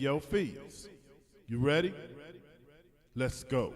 yo, Fields, you ready? Let's go.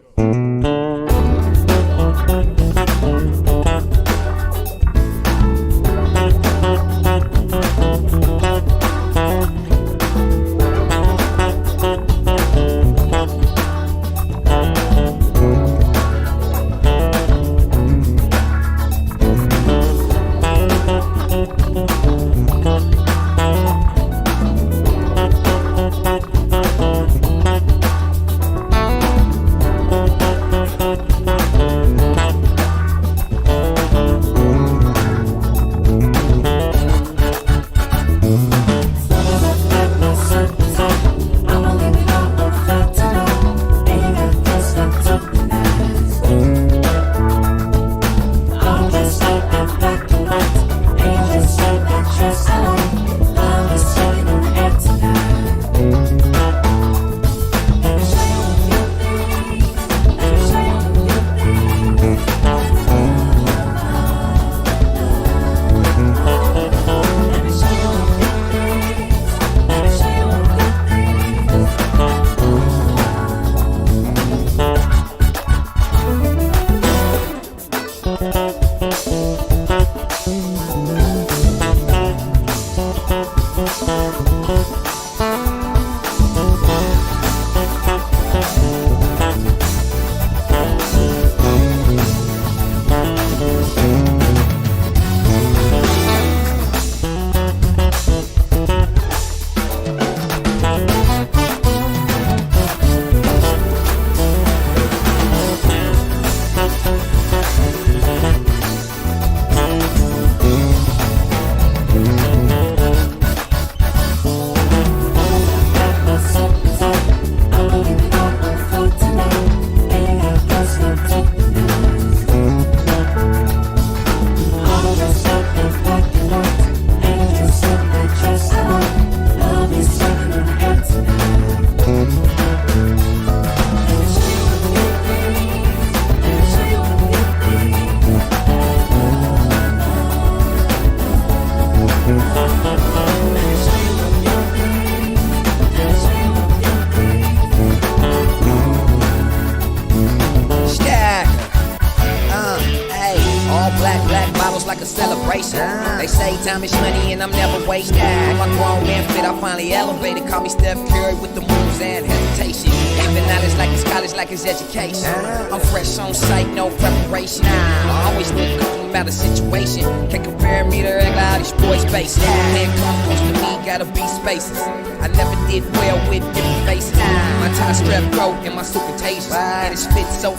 They say time is money and I'm never wasting. My grown man fit, I finally elevated. Call me Steph Curry with the moves and hesitation. Giving knowledge like it's college, like it's education. I'm fresh on sight, no preparation. I always look calm about a situation. Can't compare me to regular how these boys face. Man come close to me, gotta be spaces. I never did well with different faces. My tie strap coat and my suit contagious. And it's fit so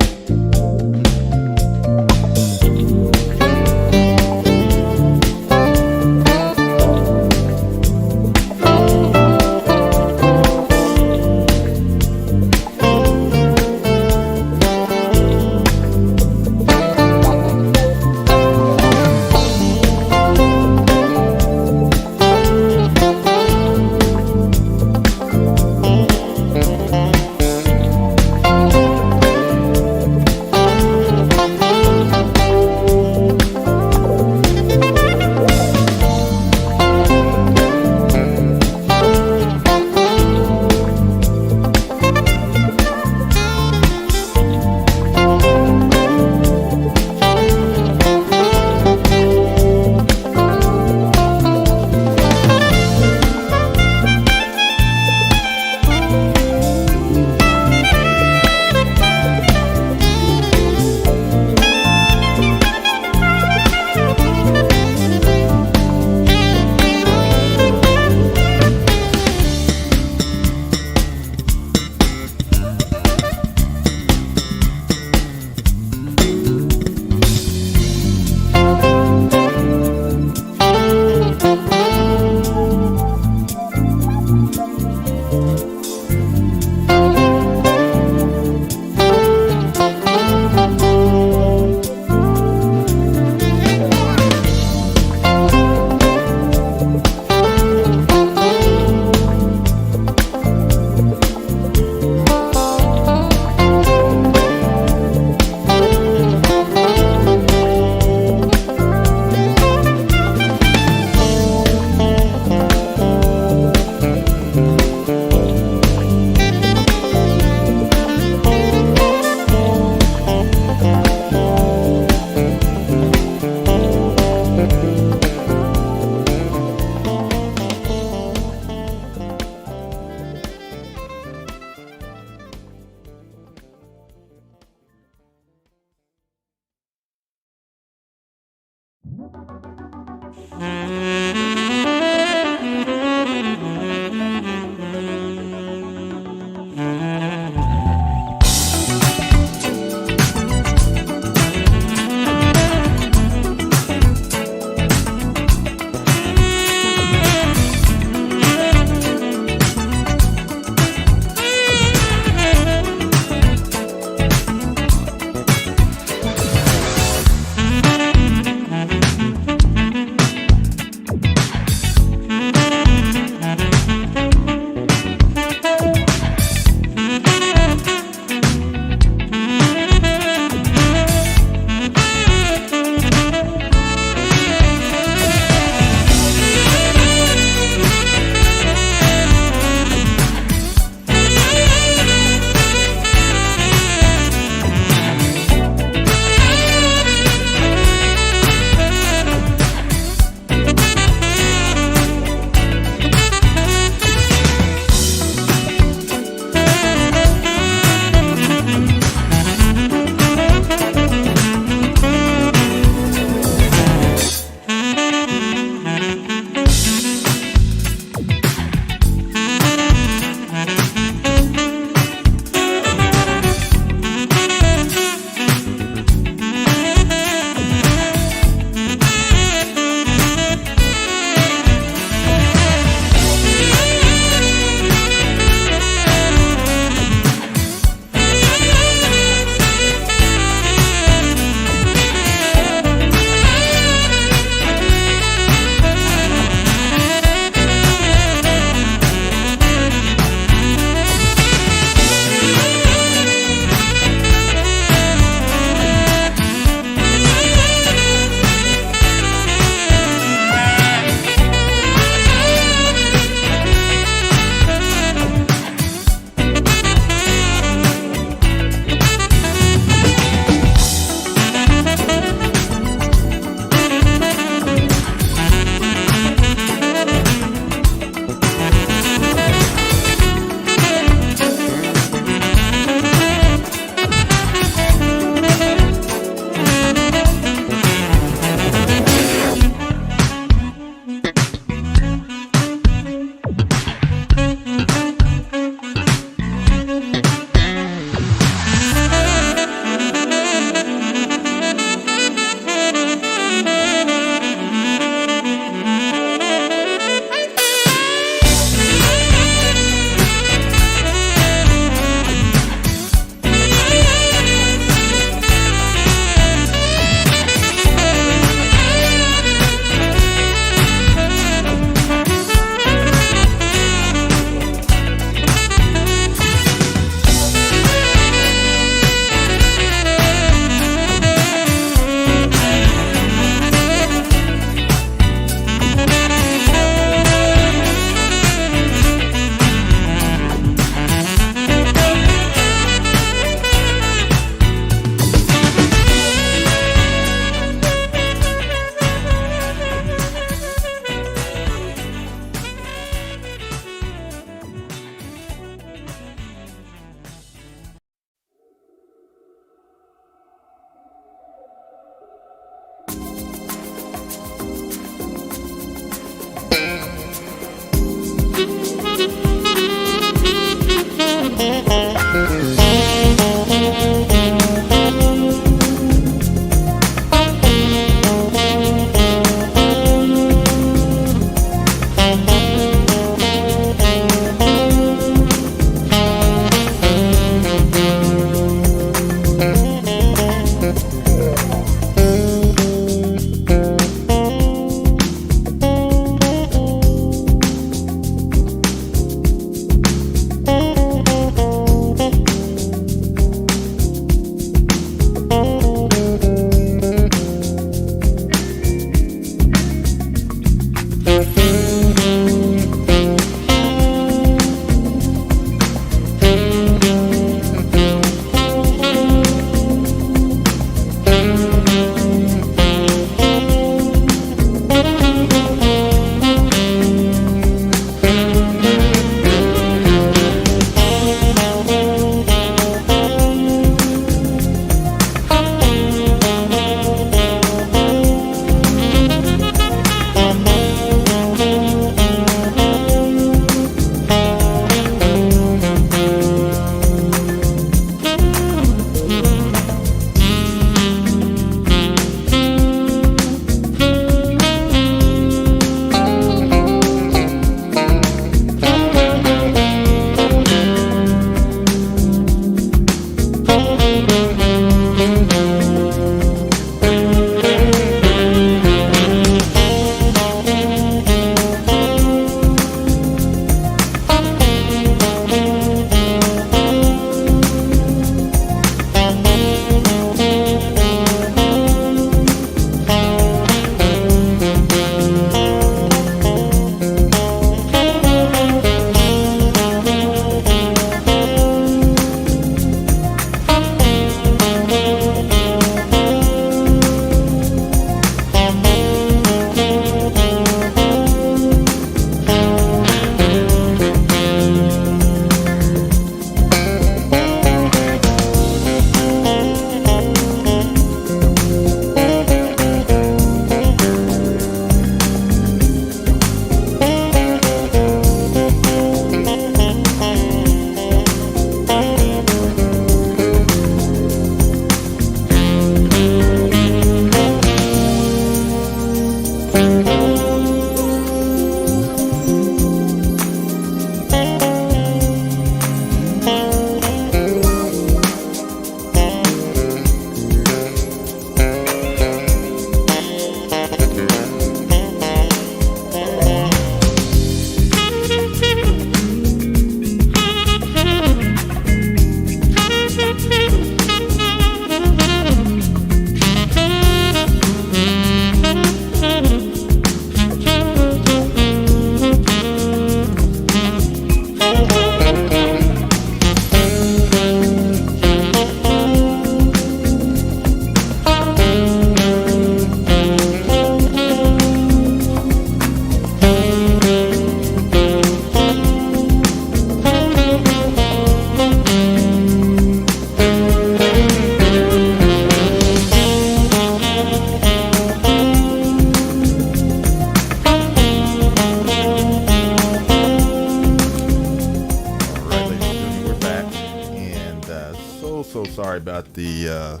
about the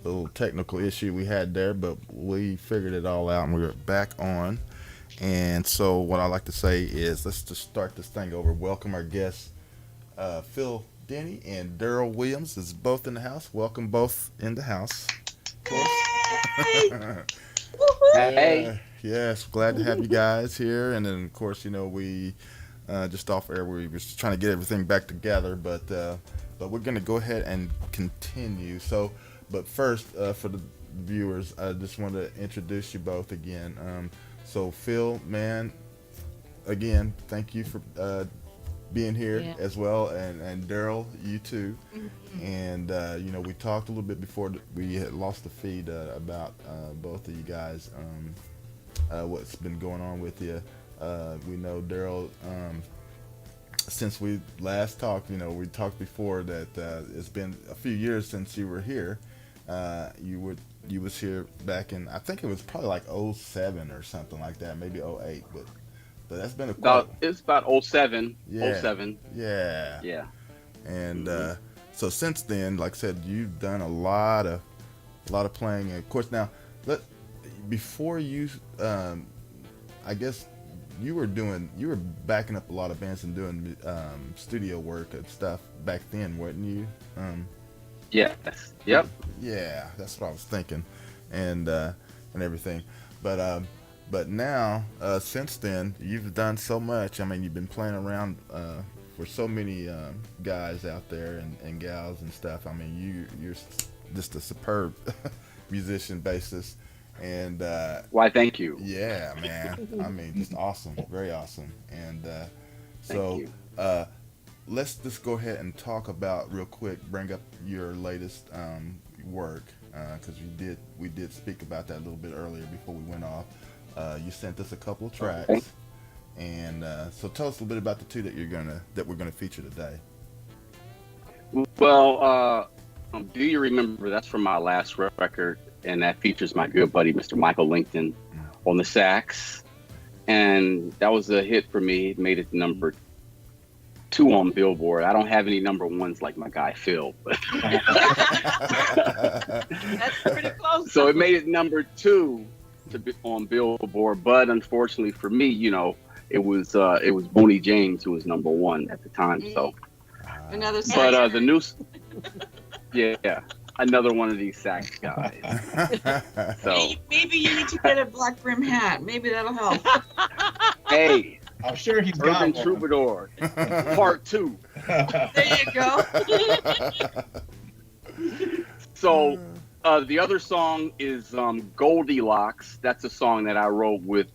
little technical issue we had there, but we figured it all out and we're back on. And so what I like to say is let's just start this thing over. Welcome our guests, Phil Denny and Darryl Williams is both in the house. Welcome both in the house. Hey. Hey. Yes, glad to have you guys here. And then, of course, we just off air, we were just trying to get everything back together, but we're going to go ahead and continue. So, but first, for the viewers, I just want to introduce you both again. So, Phil, man, again, thank you for being here as well, and Darryl, you too. And we talked a little bit before we had lost the feed about both of you guys, what's been going on with you. We know Darryl, since we last talked, we talked before that it's been a few years since you were here. You was here back in, I think it was probably like 07 or something like that, maybe 08, but that's been it's about 07. Yeah. 07. Yeah. Yeah. And so since then, like I said, you've done a lot of playing. And of course, now before you, I guess you were backing up a lot of bands and doing studio work and stuff back then, weren't you? Yes. Yep. Yeah, that's what I was thinking, and everything, but now, since then, you've done so much. I mean, you've been playing around for so many guys out there and gals and stuff. I mean, you're just a superb musician, bassist, and Why, thank you. Yeah, man. I mean, just awesome, very awesome. And so let's just go ahead and talk about real quick. Bring up your latest work because we did speak about that a little bit earlier before we went off. You sent us a couple of tracks, okay. And so tell us a little bit about the two that we're gonna feature today. Well, do you remember that's from my last record, and that features my good buddy Mr. Michael Lincoln on the sax, and that was a hit for me. It made it number 2 on Billboard. I don't have any number 1s like my guy Phil, but That's pretty close. so it made it number 2 to be on Billboard, but unfortunately for me, it was Boney James who was number 1 at the time. So, Another but the new, another one of these sax guys. So maybe you need to get a black brim hat. Maybe that'll help. hey, I'm sure he's got Urban one. Troubadour, Part 2. There you go. So the other song is Goldilocks. That's a song that I wrote with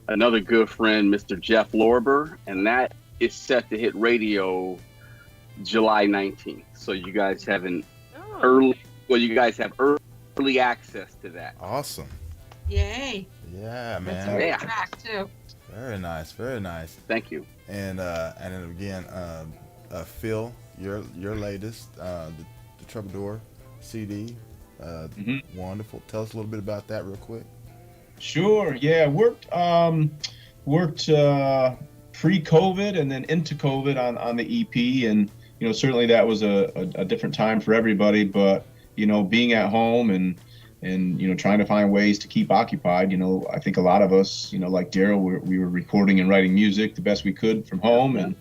another good friend, Mr. Jeff Lorber, and that is set to hit radio July 19th. So you guys have early access to that. Awesome. Yay. Yeah, man. That's a great track too. Very nice, very nice. Thank you. And then again, Phil, your latest, the Troubadour CD, wonderful. Tell us a little bit about that real quick. Sure. Yeah. Worked pre-COVID and then into COVID on the EP, and certainly that was a different time for everybody. But being at home and trying to find ways to keep occupied. I think a lot of us, like Darryl, we were recording and writing music the best we could from home, and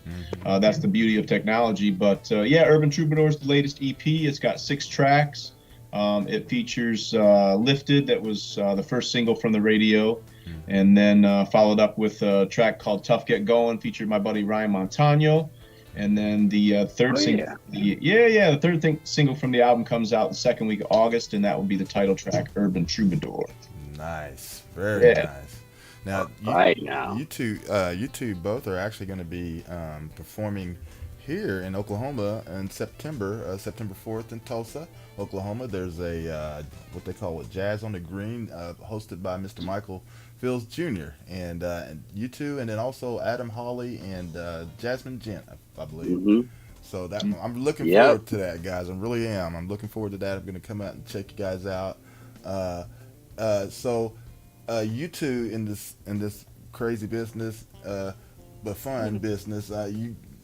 that's the beauty of technology. But Urban Troubadour is the latest EP. It's got 6 tracks. It features Lifted, that was the first single from the radio, and then followed up with a track called Tough Get Going, featured my buddy Ryan Montano. And then the third single, the third single from the album comes out the second week of August, and that will be the title track, Urban Troubadour. Nice, very nice. Now, you two both are actually going to be performing here in Oklahoma in September 4th in Tulsa, Oklahoma. There's a what they call Jazz on the Green, hosted by Mr. Michael Fields Jr. and you two, and then also Adam Hawley and Jasmine Gent, I believe. So that I'm looking forward to that, guys. I really am. I'm looking forward to that. I'm going to come out and check you guys out. So you two in this crazy business, but fun business.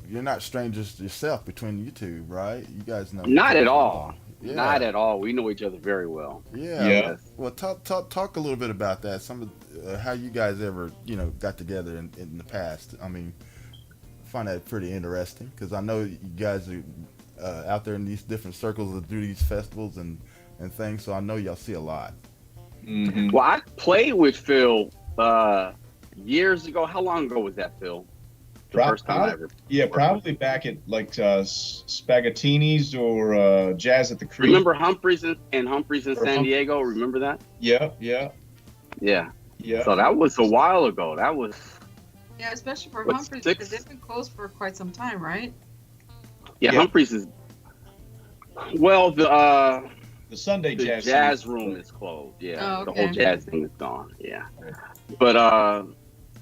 You're not strangers yourself between you two, right? You guys know. Not at all. Yeah. Not at all. We know each other very well. Yeah. Yeah. Well, talk a little bit about that. Some of how you guys ever got together in the past. I mean, I find that pretty interesting because I know you guys are out there in these different circles that do these festivals and things. So I know y'all see a lot. Mm-hmm. Well, I played with Phil years ago. How long ago was that, Phil? The first time I ever. Yeah, probably back at like Spaghettini's or Jazz at the Creek. Remember Humphreys and Humphreys in San Diego? Remember that? Yeah. So that was a while ago. That was. Yeah, especially for What, Humphreys, 6? because they've been closed for quite some time, right? Yeah, Yeah. Humphreys is. Well, the Sunday jazz. jazz room is closed. Yeah, Oh, the okay. whole jazz thing is gone. Yeah, but I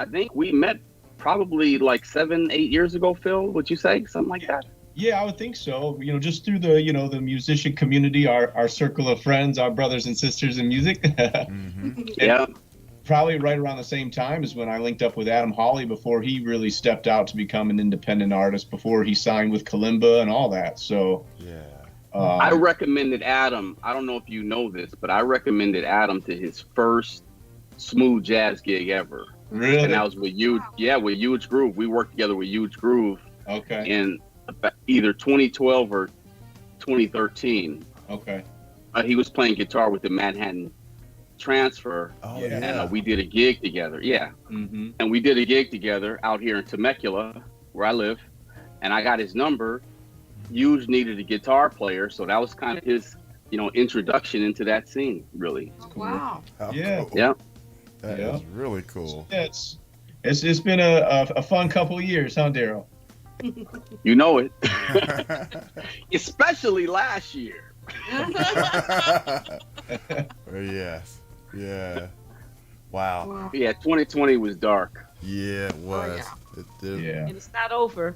think we met probably like 7-8 years ago. Phil, would you say something like that? Yeah, I would think so. Just through the the musician community, our circle of friends, our brothers and sisters in music. Mm-hmm. Yeah. Probably right around the same time as when I linked up with Adam Hawley before he really stepped out to become an independent artist, before he signed with Kalimba and all that. So Yeah. I recommended Adam. I don't know if you know this, but I recommended Adam to his first smooth jazz gig ever. Really? And that was with Huge. Yeah, with Huge Groove. We worked together with Huge Groove Okay. in either 2012 or 2013. Okay. He was playing guitar with the Manhattan Transfer, Oh Yeah. yeah. and we did a gig together. Yeah, Mm-hmm. and we did a gig together out here in Temecula, where I live, and I got his number. Huge needed a guitar player, so that was kind of his, introduction into that scene. Really. Oh, wow. How Yeah. cool. Yeah. That Yeah. is really cool. Yeah, it's been a fun couple of years, huh, Darryl? You know it. Especially last year. Yes. Yeah. Wow. Wow. Yeah, 2020 was dark. Yeah, it was. yeah. It did. Yeah. And it's not over.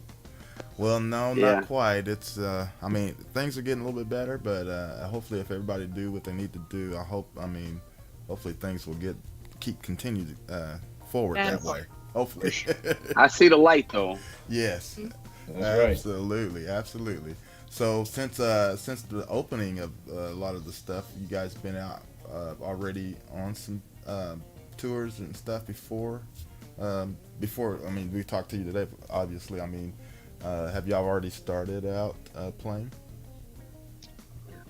Well, no, Yeah. not quite. It's, I mean, things are getting a little bit better, but hopefully, if everybody do what they need to do, hopefully things will continue forward that way. Hopefully. I see the light though. Yes. That's right. Absolutely. So since the opening of a lot of the stuff, you guys been out already on some tours and stuff before. I mean, we talked to you today. Obviously, I mean, have y'all already started out playing?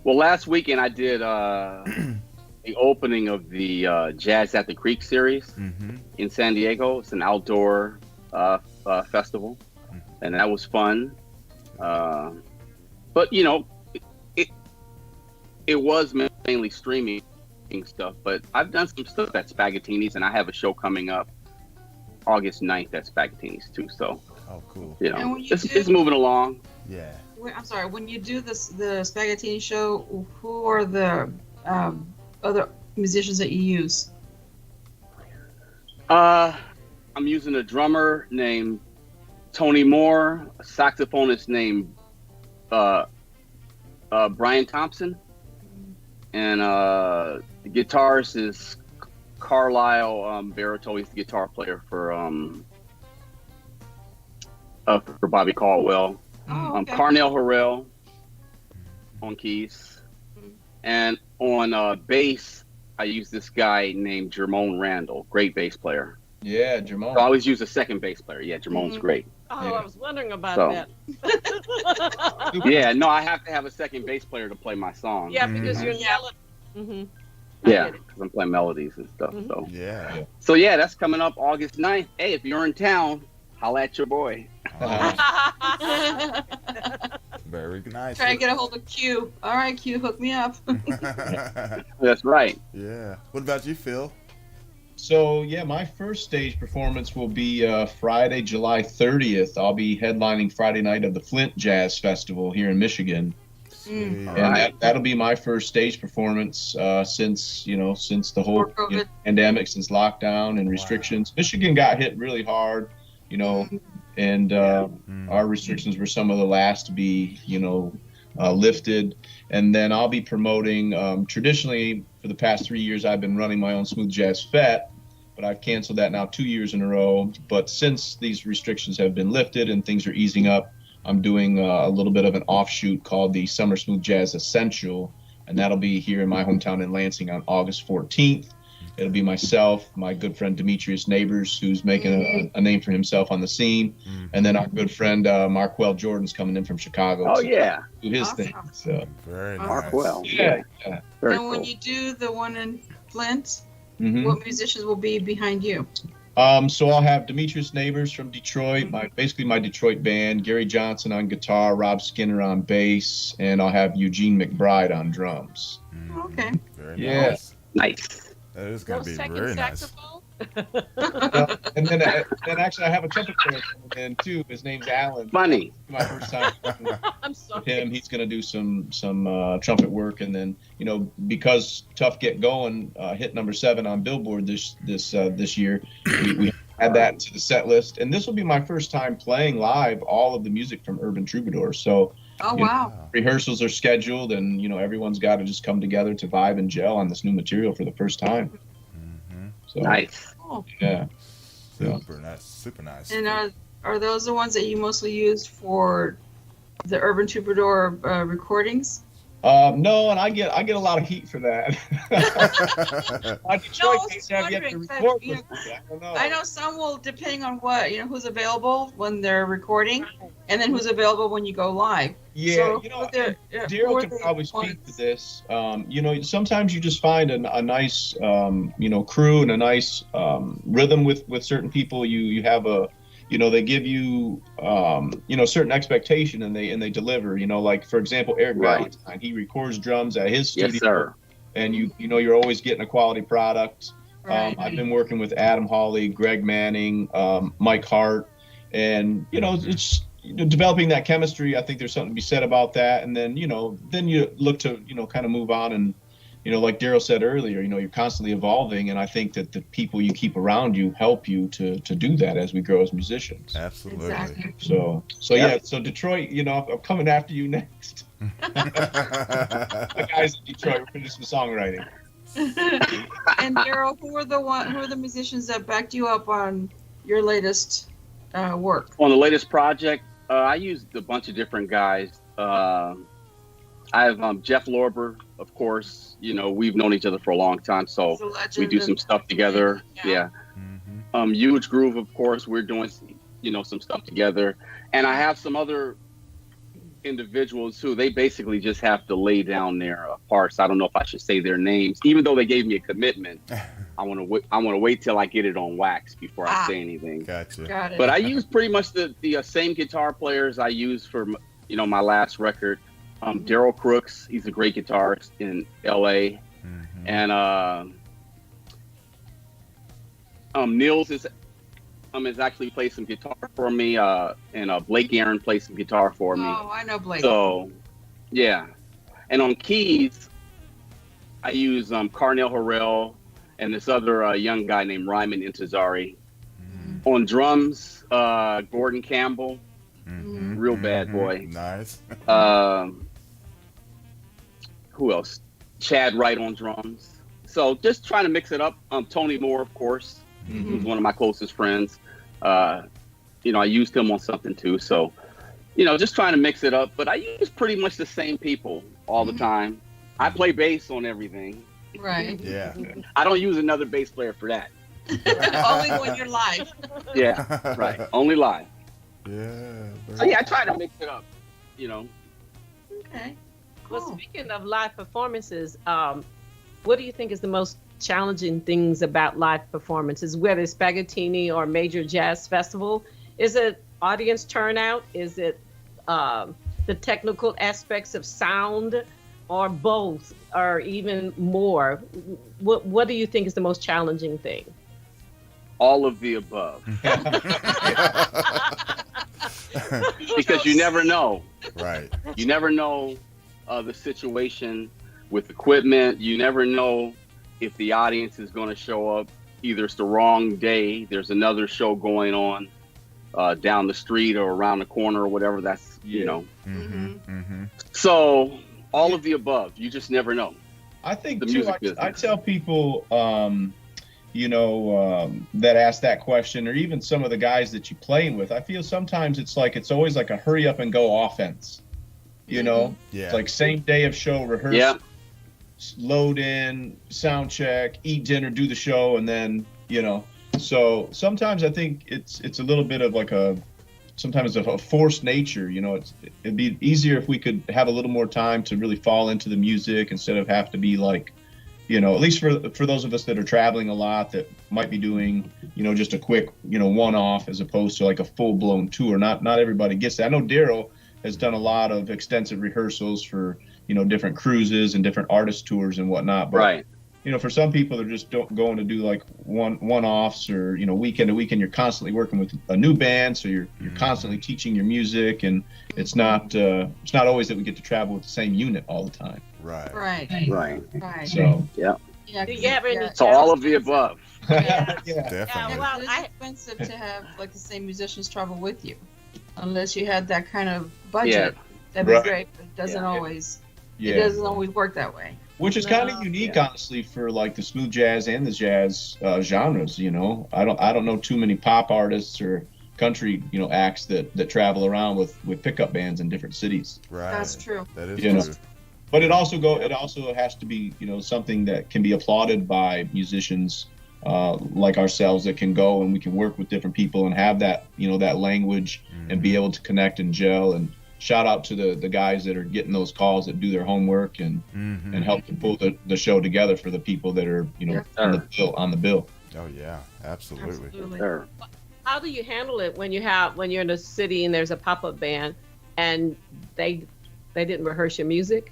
Well, last weekend I did the opening of the Jazz at the Creek series in San Diego. It's an outdoor festival, and that was fun. But it was mainly streaming stuff. But I've done some stuff at Spaghettini's, and I have a show coming up August 9th at Spaghettini's too. So Oh, cool. And when you it's moving along. Yeah. I'm sorry. When you do the Spaghettini show, who are the other musicians that you use? I'm using a drummer named Tony Moore, a saxophonist named Brian Thompson, and the guitarist is Carlisle Barreto. He's the guitar player for Bobby Caldwell. Oh, okay. Carnell Harrell on keys, and on bass I use this guy named Jermone Randall, great bass player. Yeah, I Jamal. always use a second bass player. Yeah, Jermone's great. Oh, Yeah. I was wondering about So. that. Yeah, no, I have to have a second bass player to play my song. Yeah, because you're Yeah. yelling. Yeah, because I'm playing melodies and stuff. Yeah. So yeah, that's coming up August 9th. Hey, if you're in town, holla at your boy. Very nice. Try to get a hold of Q. All right, Q, hook me up. That's right. Yeah. What about you, Phil? So yeah, my first stage performance will be Friday, July 30th. I'll be headlining Friday night of the Flint Jazz Festival here in Michigan, Sweet. and Right. that'll be my first stage performance since the whole Before COVID. pandemic, since lockdown and restrictions. Michigan got hit really hard, and our restrictions were some of the last to be lifted. And then I'll be promoting, traditionally for the past 3 years I've been running my own Smooth Jazz Fete, but I've canceled that now 2 years in a row. But since these restrictions have been lifted and things are easing up, I'm doing a little bit of an offshoot called the Summer Smooth Jazz Essential, and that'll be here in my hometown in Lansing on August 14th. It'll be myself, my good friend Demetrius Neighbors, who's making a name for himself on the scene, and then our good friend Marquel Jordan's coming in from Chicago. Oh, yeah. Do his Awesome. thing. So. Very nice. Markwell. Yeah. Very And when cool. you do the one in Flint, Mhm. what musicians will be behind you? So I'll have Demetrius Neighbors from Detroit, basically my Detroit band, Gary Johnson on guitar, Rob Skinner on bass, and I'll have Eugene McBride on drums. Okay. Very Yeah. nice. Nice. That is No going to be second very nice. saxophone? And then actually I have a trumpet player coming in too. His name's Alan. Funny. My first time working I'm with sorry. him. He's going to do some trumpet work, and then because Tough Get Going hit number 7 on Billboard this year, we add that to the set list. And this will be my first time playing live all of the music from Urban Troubadour. So Oh, You know, wow. rehearsals are scheduled, and everyone's got to just come together to vibe and gel on this new material for the first time. So Nice. Cool. yeah. Super nice. Super nice. And are those the ones that you mostly used for the Urban Troubadour recordings? No, and I get a lot of heat for that. My Detroit was kids have yet to wondering, record you with me. I don't know. I know some will, depending on what, who's available when they're recording, and then who's available when you go live. Yeah, So who are the- who Darryl are can the probably speak ones- to this. Sometimes you just find a nice, crew and a nice rhythm with certain people. You have they give you, certain expectation and they deliver. Like for example, Eric Right. Valentine, he records drums at his studio, Yes, sir. and you're always getting a quality product. Right. I've been working with Adam Hawley, Greg Manning, Mike Hart, and it's developing that chemistry. I think there's something to be said about that. And then then you look to kind of move on, and like Darryl said earlier, you're constantly evolving, and I think that the people you keep around you help you to do that as we grow as musicians. Absolutely. Exactly. So yeah, so Detroit, I'm coming after you next. The guys in Detroit, we're gonna do some songwriting. And Darryl, who are the musicians that backed you up on your latest work? On the latest project, I used a bunch of different guys. I have Jeff Lorber, of course. We've known each other for a long time, so He's a legend we do some and- stuff together. Yeah. Yeah. Huge Groove, of course. We're doing some stuff together, and I have some other individuals who they basically just have to lay down their parts. I don't know if I should say their names, even though they gave me a commitment. I want to wait till I get it on wax before I say anything. Gotcha. Got it. But I use pretty much the same guitar players I used for my last record. Darryl Crooks, he's a great guitarist in LA, and Nils is actually played some guitar for me, and Blake Aaron played some guitar for me. Oh, I know Blake. So, yeah. And on keys, I use Carnell Harrell and this other young guy named Ryman Intezari. On drums, Gordon Campbell, real bad boy. Nice. Who else? Chad Wright on drums. So just trying to mix it up. Tony Moore, of course, who's one of my closest friends. I used him on something too. So, just trying to mix it up. But I use pretty much the same people all the time. I play bass on everything. Right. Yeah. I don't use another bass player for that. Only when you're live. Yeah, right. Only live. Yeah. So yeah, I try to mix it up. Okay. Well, Cool. speaking of live performances, what do you think is the most challenging things about live performances, whether it's Spaghettini or major jazz festival? Is it audience turnout? Is it the technical aspects of sound, or both, or even more? What do you think is the most challenging thing? All of the above. Because you never know. Right. You never know the situation with equipment. You never know if the audience is going to show up. Either it's the wrong day, there's another show going on down the street or around the corner or whatever. That's, So all of the above. You just never know. I think The too, music I business. tell people, that ask that question, or even some of the guys that you playing with. I feel sometimes it's always like a hurry up and go offense. Yeah. It's like same day of show, rehearsal, load in, sound check, eat dinner, do the show, and then So sometimes I think it's a little bit of like sometimes a forced nature. It'd be easier if we could have a little more time to really fall into the music instead of have to be like, at least for those of us that are traveling a lot, that might be doing, just a quick, one-off as opposed to like a full-blown tour. Not everybody gets that. I know Darryl has done a lot of extensive rehearsals for, different cruises and different artist tours and whatnot. But, right. For some people, they're just going to do like one-offs or, weekend to weekend. You're constantly working with a new band, so you're constantly teaching your music, and it's not always that we get to travel with the same unit all the time. Right. So Do you have any So all of the above. Definitely. well, It's expensive to have like the same musicians travel with you, unless you had that kind of budget. That'd be great, but it doesn't always. It doesn't always work that way. Which is kind of unique, honestly, for like the smooth jazz and the jazz genres. I don't know too many pop artists or country acts that travel around with pickup bands in different cities. Right. That's true. That is true. But it also has to be something that can be applauded by musicians like ourselves, that can go and we can work with different people and have that that language and be able to connect and gel. And shout out to the guys that are getting those calls, that do their homework and help to pull the show together for the people that are on the bill. Oh yeah, absolutely. Sure. How do you handle it when you're in a city and there's a pop-up band and they didn't rehearse your music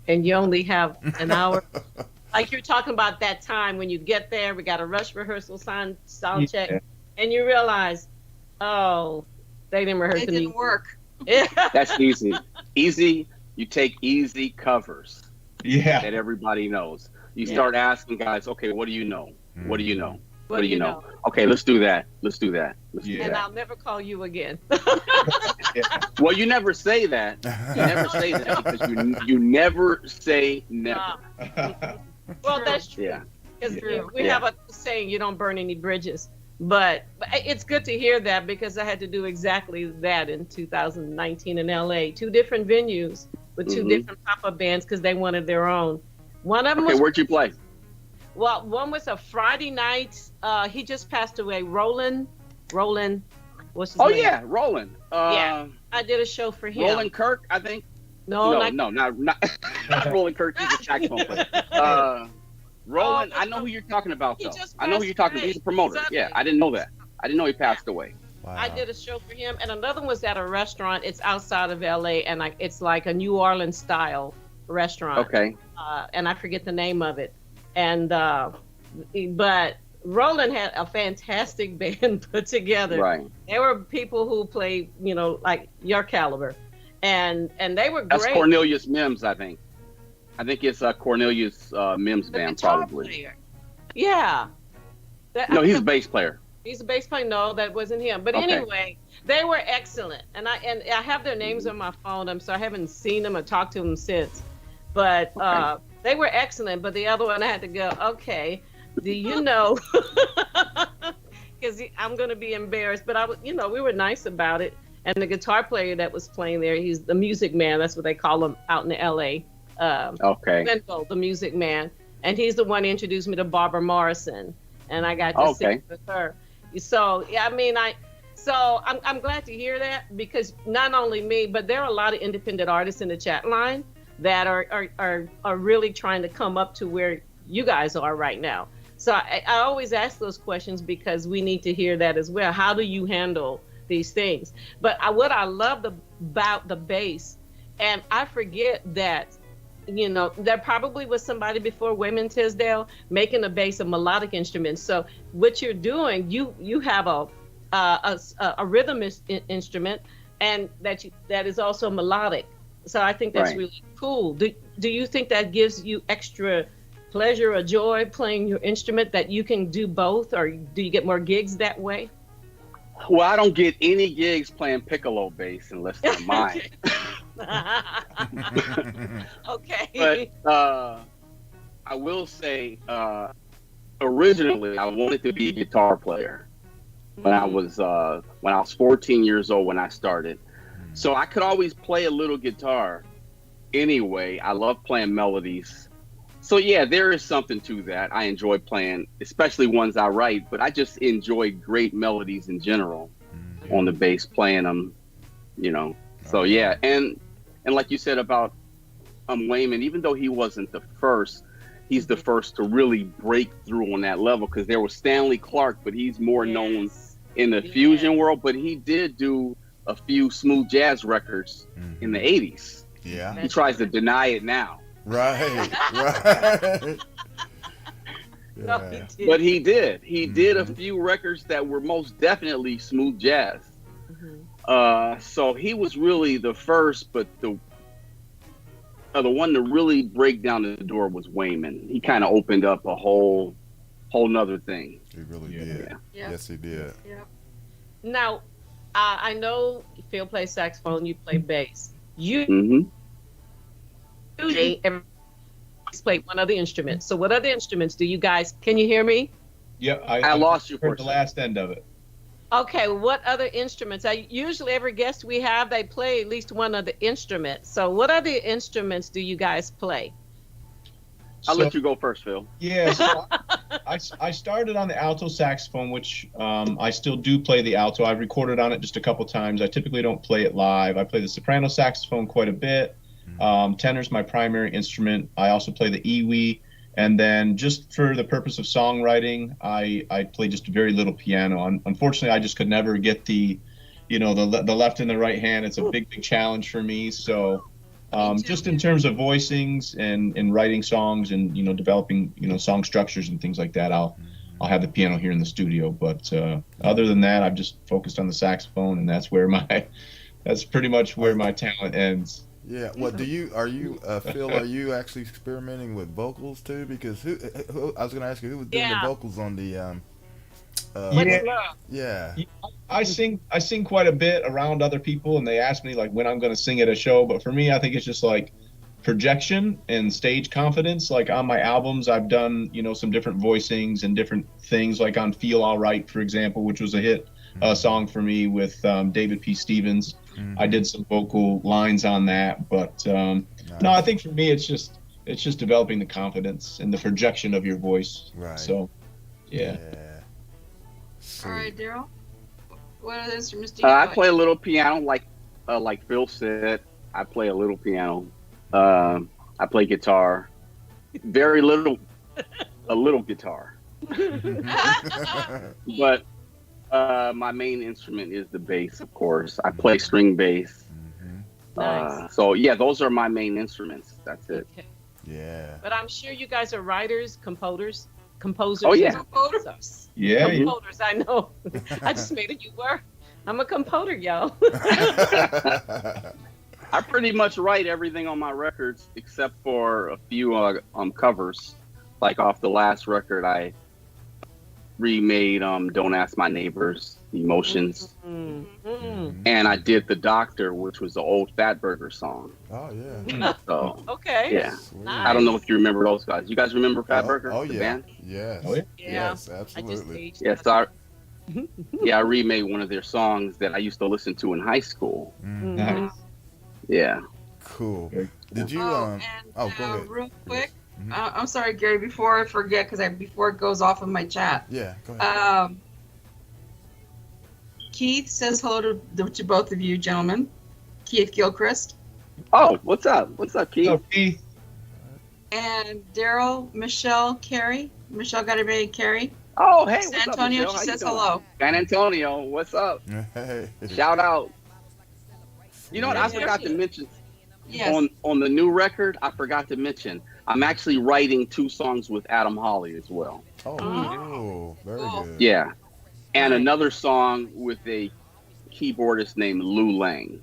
and you only have an hour? Like you're talking about that time when you get there, we got a rush rehearsal, sound check, and you realize, oh, they didn't rehearse the music. It didn't work. That's easy. You take easy covers. Yeah. That everybody knows. You start asking guys, okay, what do you know? What do you know? What do you know? Okay, let's do that. And I'll never call you again. Well, you never say that. You never say that because you never say never. Well, that's true. Yeah. Because we have a saying, you don't burn any bridges. But it's good to hear that, because I had to do exactly that in 2019 in LA. 2 different venues with 2 different pop-up bands because they wanted their own. One of them where'd you play? Well, one was a Friday night. He just passed away. Roland. What's his name? Yeah, Roland. I did a show for him. Roland Kirk, I think. No, not Roland Kirk. He's a saxophone player. Roland, I know who you're talking about, though. I know who you're talking about. He's a promoter. Exactly. Yeah, I didn't know that. I didn't know he passed away. Wow. I did a show for him, and another one was at a restaurant. It's outside of LA, and it's like a New Orleans style restaurant. Okay. And I forget the name of it. And but Roland had a fantastic band put together. Right. There were people who played, like your caliber, and they were great. That's Cornelius Mims, I think. I think it's Cornelius Mims' band, probably. Player. Yeah. No, he's a bass player. He's a bass player. No, that wasn't him. But anyway, they were excellent, and I have their names on my phone. So I haven't seen them or talked to them since. But they were excellent. But the other one, I had to go. Okay, do you know? Because I'm going to be embarrassed. But we were nice about it. And the guitar player that was playing there, he's the music man. That's what they call him out in L.A. Benko, the music man, and he's the one who introduced me to Barbara Morrison, and I got to sing with her. So I'm glad to hear that, because not only me, but there are a lot of independent artists in the chat line that are really trying to come up to where you guys are right now. So I always ask those questions because we need to hear that as well. How do you handle these things? But what I love about the bass, and I forget that. There probably was somebody before Wayman Tisdale making a bass a melodic instrument. So what you're doing, you have a rhythm instrument, and that is also melodic. So I think that's really cool. Do you think that gives you extra pleasure or joy playing your instrument, that you can do both, or do you get more gigs that way? Well, I don't get any gigs playing piccolo bass unless they're mine. Okay. But I will say, originally I wanted to be a guitar player when I was 14 years old when I started. So I could always play a little guitar anyway. I love playing melodies. So yeah, there is something to that. I enjoy playing, especially ones I write, but I just enjoy great melodies in general on the bass, playing them, you know. So yeah, and like you said about Wayman, even though he wasn't the first, he's the first to really break through on that level, because there was Stanley Clarke, but he's more known in the fusion world, but he did do a few smooth jazz records in the 80s. Yeah. He tries to deny it now. Right. No, Yeah. he did. But he did. He did a few records that were most definitely smooth jazz. So he was really the first, but the one to really break down the door was Wayman. He kind of opened up a whole nother thing. He really did. Yeah. Yes, he did. Yep. Now, I know Phil plays saxophone, you play bass. You played one other instrument. So what other instruments do you guys, can you hear me? Yeah, I lost you for heard the last end of it. Okay, what other instruments? Usually every guest we have, they play at least one other instrument. So what other instruments do you guys play? I'll let you go first, Phil. Yeah, so I started on the alto saxophone, which I still do play the alto. I've recorded on it just a couple times. I typically don't play it live. I play the soprano saxophone quite a bit. Tenor's my primary instrument. I also play the iwi. And then just for the purpose of songwriting, I play just very little piano. Unfortunately, I just could never get the left and the right hand. It's a big challenge for me. So just in terms of voicings and writing songs and, developing, song structures and things like that, I'll have the piano here in the studio. But other than that, I've just focused on the saxophone, and that's pretty much where my talent ends. Yeah. Well, Phil, are you actually experimenting with vocals too? Because who I was going to ask you, who was doing the vocals on the yeah. I sing quite a bit around other people, and they ask me like when I'm going to sing at a show. But for me, I think it's just like projection and stage confidence. Like on my albums, I've done some different voicings and different things. Like on "Feel All Right," for example, which was a hit song for me with David P. Stevens. I did some vocal lines on that, but no, I think for me it's just developing the confidence and the projection of your voice. Right. So, yeah. All right, Darryl. What other instruments do you I play? play a little piano, like Phil said. I play a little piano. I play guitar. Very little, a little guitar. But my main instrument is the bass, of course. I play string bass. Nice. So yeah, those are my main instruments. That's it. Okay. Yeah. But I'm sure you guys are writers, composers. Oh yeah. Composers. Yeah. Composers, I know. I just made it. You were. I'm a composer, y'all. I pretty much write everything on my records except for a few covers. Like off the last record, I remade "Don't Ask My Neighbors," Emotions, and I did "The Doctor," which was the old Fatburger song. Oh yeah. So Okay. yeah, Nice. I don't know if you remember those guys. You guys remember Fatburger? Oh the yeah. band? Yes. Oh, yeah. Yes, I just absolutely. aged Yes, I remade one of their songs that I used to listen to in high school. Nice. Yeah. Cool. Did you go ahead. Real quick. I'm sorry, Gary. Before I forget, before it goes off of my chat. Yeah. Go ahead. Keith says hello to both of you, gentlemen. Keith Gilchrist. Oh, what's up? What's up, Keith? So, Keith, And Darryl, Michelle, Carrie. Michelle got everybody, Carrie. Oh, hey, San what's up, Antonio, Michelle? she How you says doing? hello. San Antonio, what's up? Hey. Shout out. You know what? I Yeah. forgot to mention Yes. on the new record. I forgot to mention I'm actually writing 2 songs with Adam Hawley as well. Oh, cool. Very Cool. good. Yeah, and another song with a keyboardist named Lou Lang.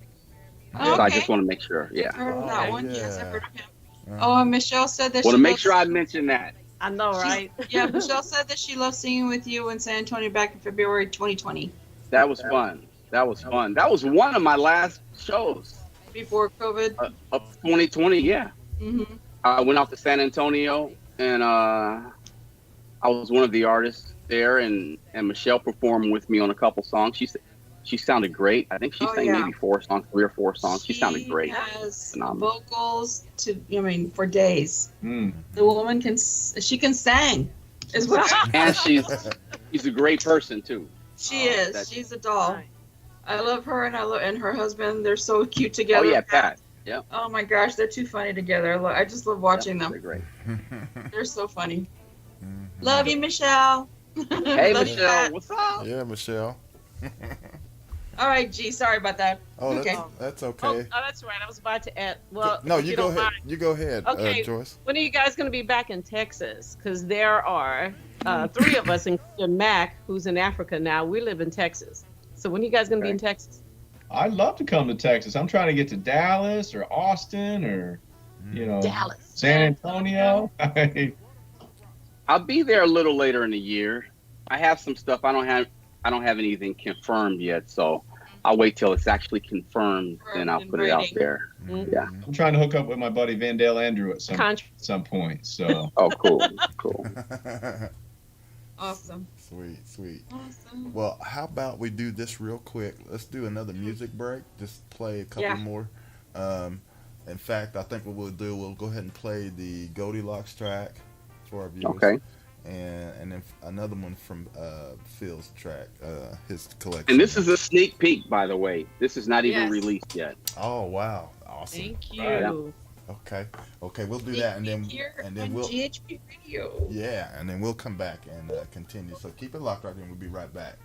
Oh, So I okay. just want to make sure. Yeah, I've heard of that Oh, one. yeah. Yes, I've heard of him. Uh-huh. Oh, and Michelle said that want to she make loves- sure I mention that. I know, right? Yeah, Michelle said that she loved singing with you in San Antonio back in February 2020, That was fun. That was fun. That was one of my last shows before COVID. of 2020. Yeah, hmm I went out to San Antonio and I was one of the artists there, and Michelle performed with me on a couple songs. She sounded great. I think she sang maybe 4 songs, 3 or 4 songs. She sounded great. She has phenomenal vocals for days. The woman can sing as well. And she's a great person too. She is. She's a doll. I love her, and her husband. They're so cute together. Oh yeah, Pat. Yeah. Oh my gosh, they're too funny together. I just love watching them. They're great. They're so funny. Love you, Michelle. Hey, Michelle, what's up? Yeah, Michelle. All right, G. Sorry about that. Oh, okay. That's okay. Oh, that's right. I was about to add. Well, no, you go ahead. Mind. You go ahead, okay. Joyce. When are you guys going to be back in Texas? Because there are 3 of us, including Mac, who's in Africa now. We live in Texas. So when are you guys going to be in Texas? I'd love to come to Texas. I'm trying to get to Dallas or Austin or, Dallas, San Antonio. I'll be there a little later in the year. I have some stuff. I don't have anything confirmed yet, so I'll wait till it's actually confirmed, then I'll put it out there. Mm-hmm. Yeah. I'm trying to hook up with my buddy Vandale Andrew at some point. So. Oh, cool. Awesome. Sweet. Awesome. Well, how about we do this real quick? Let's do another music break. Just play a couple more. In fact, I think what we'll do, we'll go ahead and play the Goldilocks track for our viewers. Okay. And then another one from Phil's track, his collection. And this is a sneak peek, by the way. This is not even released yet. Oh wow, awesome! Thank you. Okay, we'll do that, and then we'll GHP Radio. Yeah, and then we'll come back and continue. So keep it locked right there, and we'll be right back.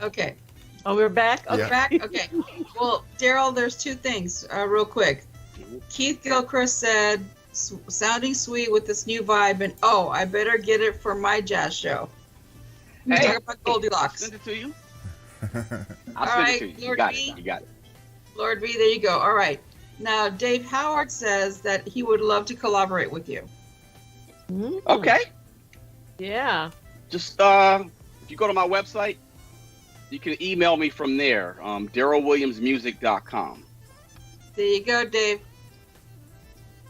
Okay. Oh, we're back? Okay. Yeah. Back? Okay. Well, Darryl, there's two things real quick. Keith Gilchrist said, sounding sweet with this new vibe, and I better get it for my jazz show. Hey, talk about Goldilocks. Send it to you. All I'll right, send it to you. Lord You got V. it. You got it. Lord V, there you go. All right. Now, Dave Howard says that he would love to collaborate with you. Okay. Yeah. Just if you go to my website, you can email me from there. DarrylWilliamsmusic.com. There you go, Dave.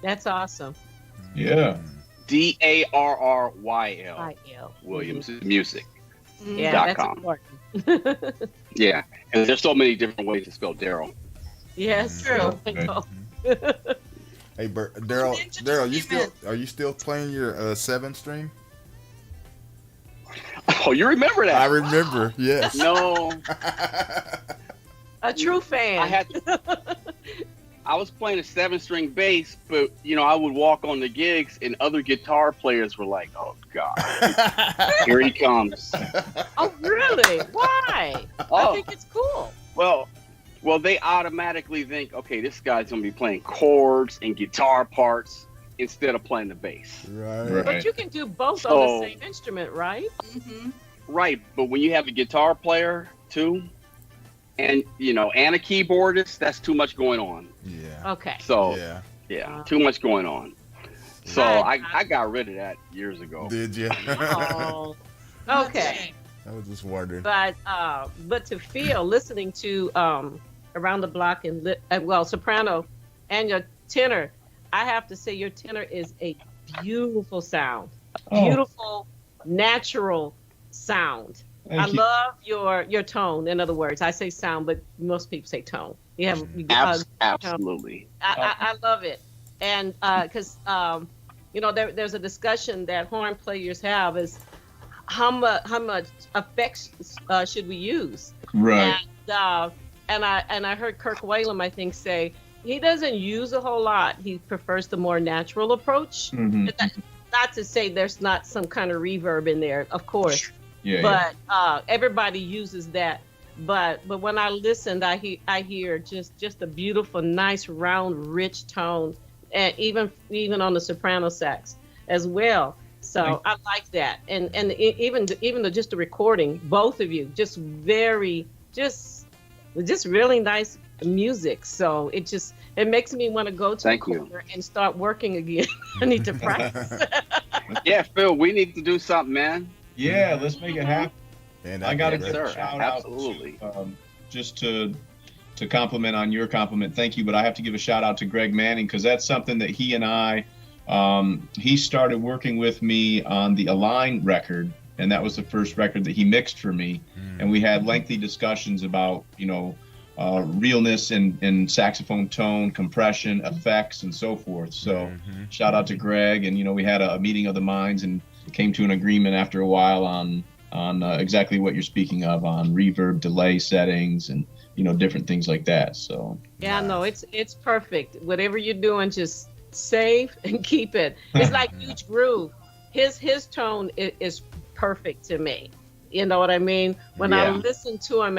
That's awesome. Yeah. DARRYL. I-L. Williams Music. Yeah, dot that's com. important. Yeah, and there's so many different ways to spell Darryl. Yes. True. Hey, Darryl, are you still playing your 7-string? Oh, you remember that? I remember. Yes. No, A true fan. I was playing a 7-string bass, but I would walk on the gigs, and other guitar players were like, "Oh God, here he comes." Oh, really? Why? I think it's cool. Well, they automatically think, okay, this guy's gonna be playing chords and guitar parts instead of playing the bass. Right. But you can do both on the same instrument, right? Mm-hmm. Right, but when you have a guitar player too, and and a keyboardist, that's too much going on. Yeah. Okay. So Yeah. too much going on. So Right. I got rid of that years ago. Did you? Oh, okay. I was just wondering. But to feel listening to Around the Block and soprano and your tenor, I have to say your tenor is a beautiful sound, beautiful natural sound. Thank you. Love your tone. In other words, I say sound, but most people say tone. You have Absolutely. I love it, and because there's a discussion that horn players have is how much effects should we use? Right. And I heard Kirk Whalum, I think, say he doesn't use a whole lot. He prefers the more natural approach. Mm-hmm. Not to say there's not some kind of reverb in there, of course. Yeah. But everybody uses that. But when I listened, I hear just a beautiful, nice, round, rich tone, and even on the soprano sax as well. So I like that, and even just the recording, both of you, just really nice music. So it makes me want to go to the corner and start working again. I need to practice. Yeah, Phil, we need to do something, man. Yeah, let's make it happen. And I got to Yes, give a sir. shout Absolutely. out just to compliment on your compliment. Thank you, but I have to give a shout out to Greg Manning because that's something that he and I. He started working with me on the Align record, and that was the first record that he mixed for me. And we had lengthy discussions about realness and saxophone tone, compression, effects, and so forth. So shout out to Greg, and we had a meeting of the minds and came to an agreement after a while on exactly what you're speaking of on reverb, delay settings, and different things like that. So yeah, no, it's perfect. Whatever you're doing, just save and keep it. It's like Huge Groove. His tone is perfect to me. You know what I mean? When I listen to him,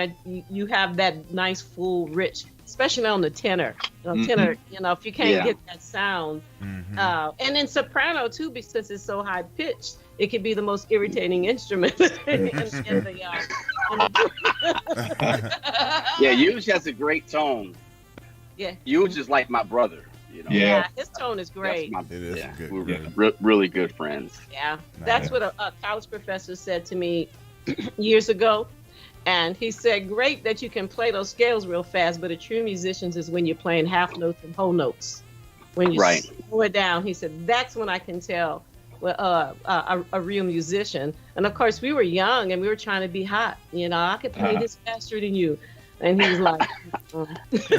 you have that nice, full, rich, especially on the tenor. Tenor, if you can't get that sound, and in soprano too, because it's so high pitched, it can be the most irritating instrument. Yeah, Huge has a great tone. Yeah, Huge is like my brother. Yeah, his tone is great. It is good. We're really good friends. Yeah, that's what a college professor said to me years ago. And he said, great that you can play those scales real fast, but a true musician is when you're playing half notes and whole notes. When you slow it down, he said, that's when I can tell a real musician. And of course, we were young and we were trying to be hot. I could play this faster than you. And he was like, he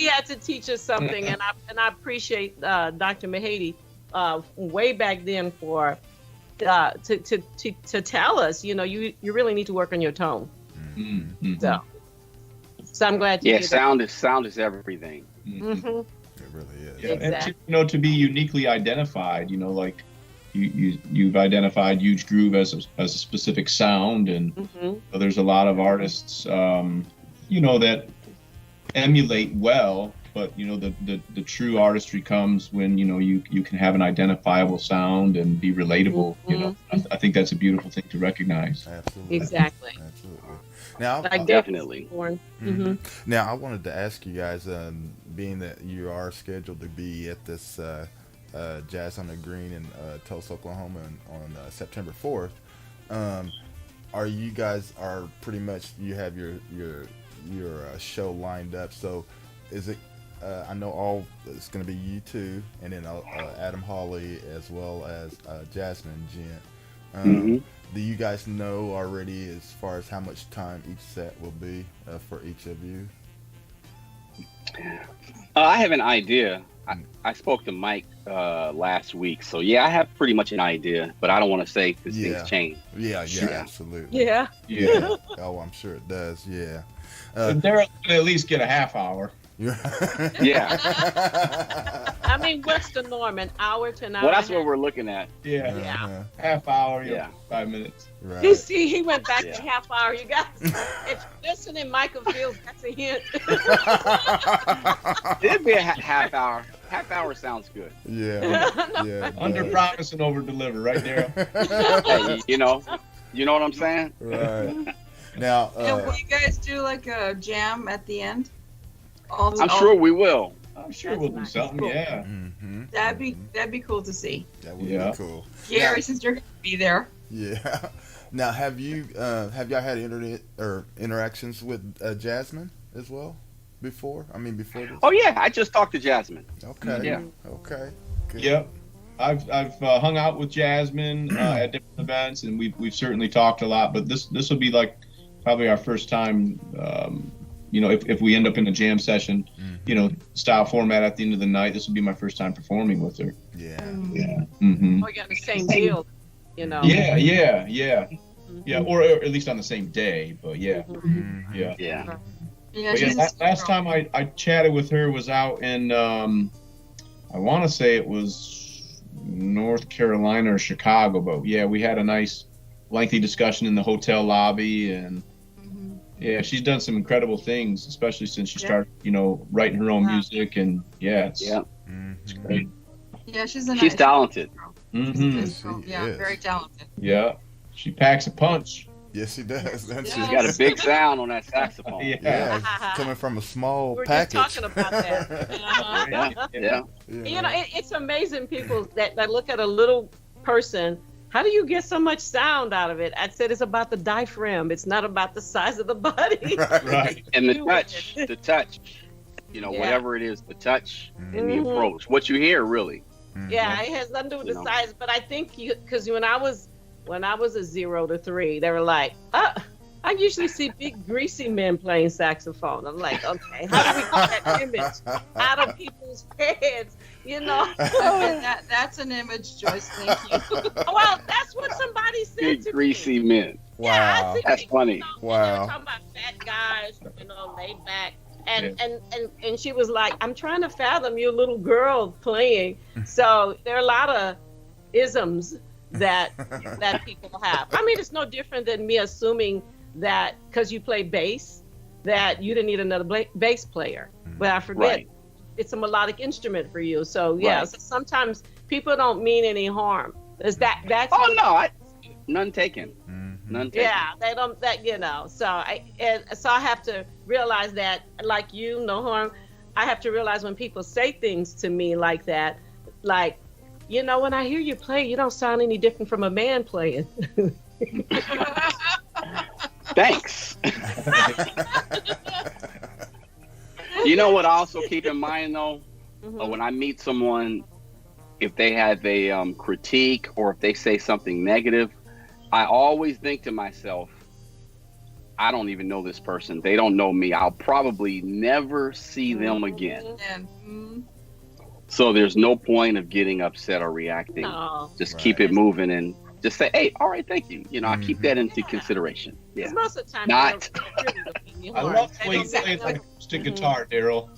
had to teach us something. And I appreciate Dr. Mahady way back then for to tell us, you really need to work on your tone. So I'm glad you did that. Sound is everything. It really is. Yeah, Exactly. and to be uniquely identified, like you've identified huge groove as a specific sound, and so there's a lot of artists, that emulate well, but the true artistry comes when you can have an identifiable sound and be relatable. I think that's a beautiful thing to recognize. Absolutely. Exactly. Absolutely. Now, Definitely. Now, I wanted to ask you guys, being that you are scheduled to be at this Jazz on the Green in Tulsa, Oklahoma, on September 4th, are you guys pretty much, you have your show lined up? So, is it? I know it's going to be you two, and then Adam Hawley as well as Jasmine Gent. Do you guys know already as far as how much time each set will be for each of you? I have an idea. I spoke to Mike last week, so yeah, I have pretty much an idea, but I don't want to say because things change. Yeah, Sure. Absolutely. Yeah. Oh, I'm sure it does. Yeah. Darryl can at least get a half hour. Yeah. I mean, what's the norm? An hour to an hour? Well, that's what we're looking at. Yeah. Half hour. 5 minutes. Right. You see, he went back to half hour. You guys, if you're listening, Michael Fields, that's a hint. It'd be a half hour. Half hour sounds good. Yeah. Under promise and over deliver, right, Darryl? Hey, you know what I'm saying? Right. Now, will you guys do like a jam at the end? I'm sure we will. I'm sure we'll do something. Yeah. That'd be cool to see. That would be cool. Gary, since you're gonna be there. Yeah. Now, have y'all had internet or interactions with Jasmine as well before? I mean, before this? Oh yeah, I just talked to Jasmine. Okay. Yeah. Okay. Good. Yep. I've hung out with Jasmine at different events, and we've certainly talked a lot. But this will be like probably our first time. If we end up in a jam session, style format at the end of the night, this will be my first time performing with her. Yeah. Yeah. We got the same deal, Yeah. Yeah, or at least on the same day, but yeah. Yeah. Last time I chatted with her was out in, I want to say it was North Carolina or Chicago, but yeah, we had a nice lengthy discussion in the hotel lobby, and yeah, she's done some incredible things, especially since she started, writing her own music, and it's great. Yeah, she's talented. Very talented. Yeah, she packs a punch. Yes, she does. She's got a big sound on that saxophone. Yeah, coming from a small We're package. just talking about that. Yeah. It's amazing people that look at a little person. How do you get so much sound out of it? I said it's about the diaphragm. It's not about the size of the body. Right. And the touch, whatever it is, the touch and the approach, what you hear really. Yeah, it has nothing to do with the size, but I think because when I was a 0 to 3, they were like, I usually see big greasy men playing saxophone. I'm like, okay, how do we get that image out of people's heads? That's an image, Joyce. Thank you. Well, that's what somebody said Big to greasy me. men. Wow. Yeah, That's funny. Wow. Talking about fat guys, laid back. And she was like, I'm trying to fathom your little girl playing. So there are a lot of isms that people have. I mean, it's no different than me assuming that because you play bass, that you didn't need another bass player. But I forget, it's a melodic instrument for you. So so sometimes people don't mean any harm. That's none taken. None taken. Yeah, they don't. So I have to realize that, like no harm. I have to realize when people say things to me like that, like, when I hear you play, you don't sound any different from a man playing. Thanks. You know what I also keep in mind though, when I meet someone, if they have a critique or if they say something negative, I always think to myself, I don't even know this person. They don't know me. I'll probably never see them again. So there's no point of getting upset or reacting. No. Just keep it moving and just say, hey, all right, thank you. I keep that into consideration. Yeah. Most of the time, not. I love the way you play that acoustic guitar, Darryl.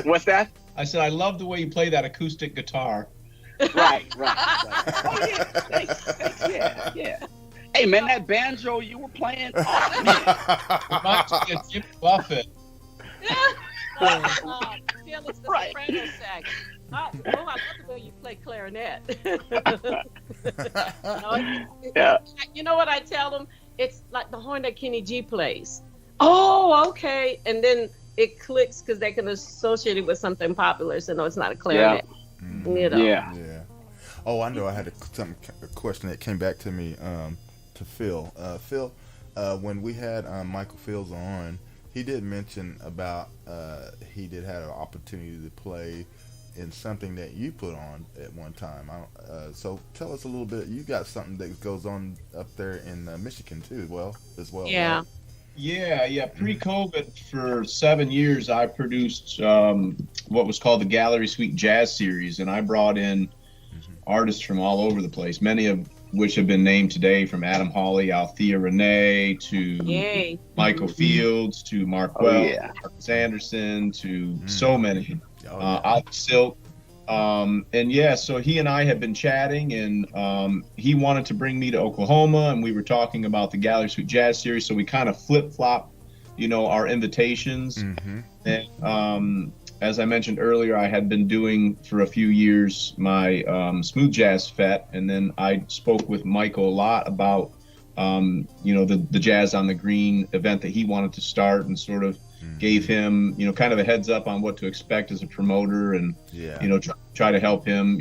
What's that? I said, I love the way you play that acoustic guitar. Right. Oh yeah, thanks. Yeah. Hey man, that banjo you were playing. Oh, man. Reminds me of Jimmy Buffett. Phil is the Right. soprano sax. I love the way you play clarinet. Yeah. You know what I tell them? It's like the horn that Kenny G plays. Oh, okay. And then it clicks because they can associate it with something popular. So no, it's not a clarinet. You know. Yeah. Oh, I know. I had a question that came back to me to Phil. Phil, when we had Michael Fields on, he did mention about he did have an opportunity to play in something that you put on at one time. So tell us a little bit. You got something that goes on up there in Michigan too, as well. Yeah. Right? Yeah. Pre-COVID, for 7 years, I produced what was called the Gallery Suite Jazz Series, and I brought in artists from all over the place, many of which have been named today, from Adam Hawley, Althea Renee, to Michael Fields, to Mark Wells, Marcus Anderson, to so many. Alex Silk. So he and I had been chatting, and he wanted to bring me to Oklahoma, and we were talking about the Gallery Suite Jazz Series, so we kind of flip-flopped, our invitations. And as I mentioned earlier, I had been doing for a few years my Smooth Jazz Fete, and then I spoke with Michael a lot about the Jazz on the Green event that he wanted to start, and sort of gave him kind of a heads up on what to expect as a promoter, and try to help him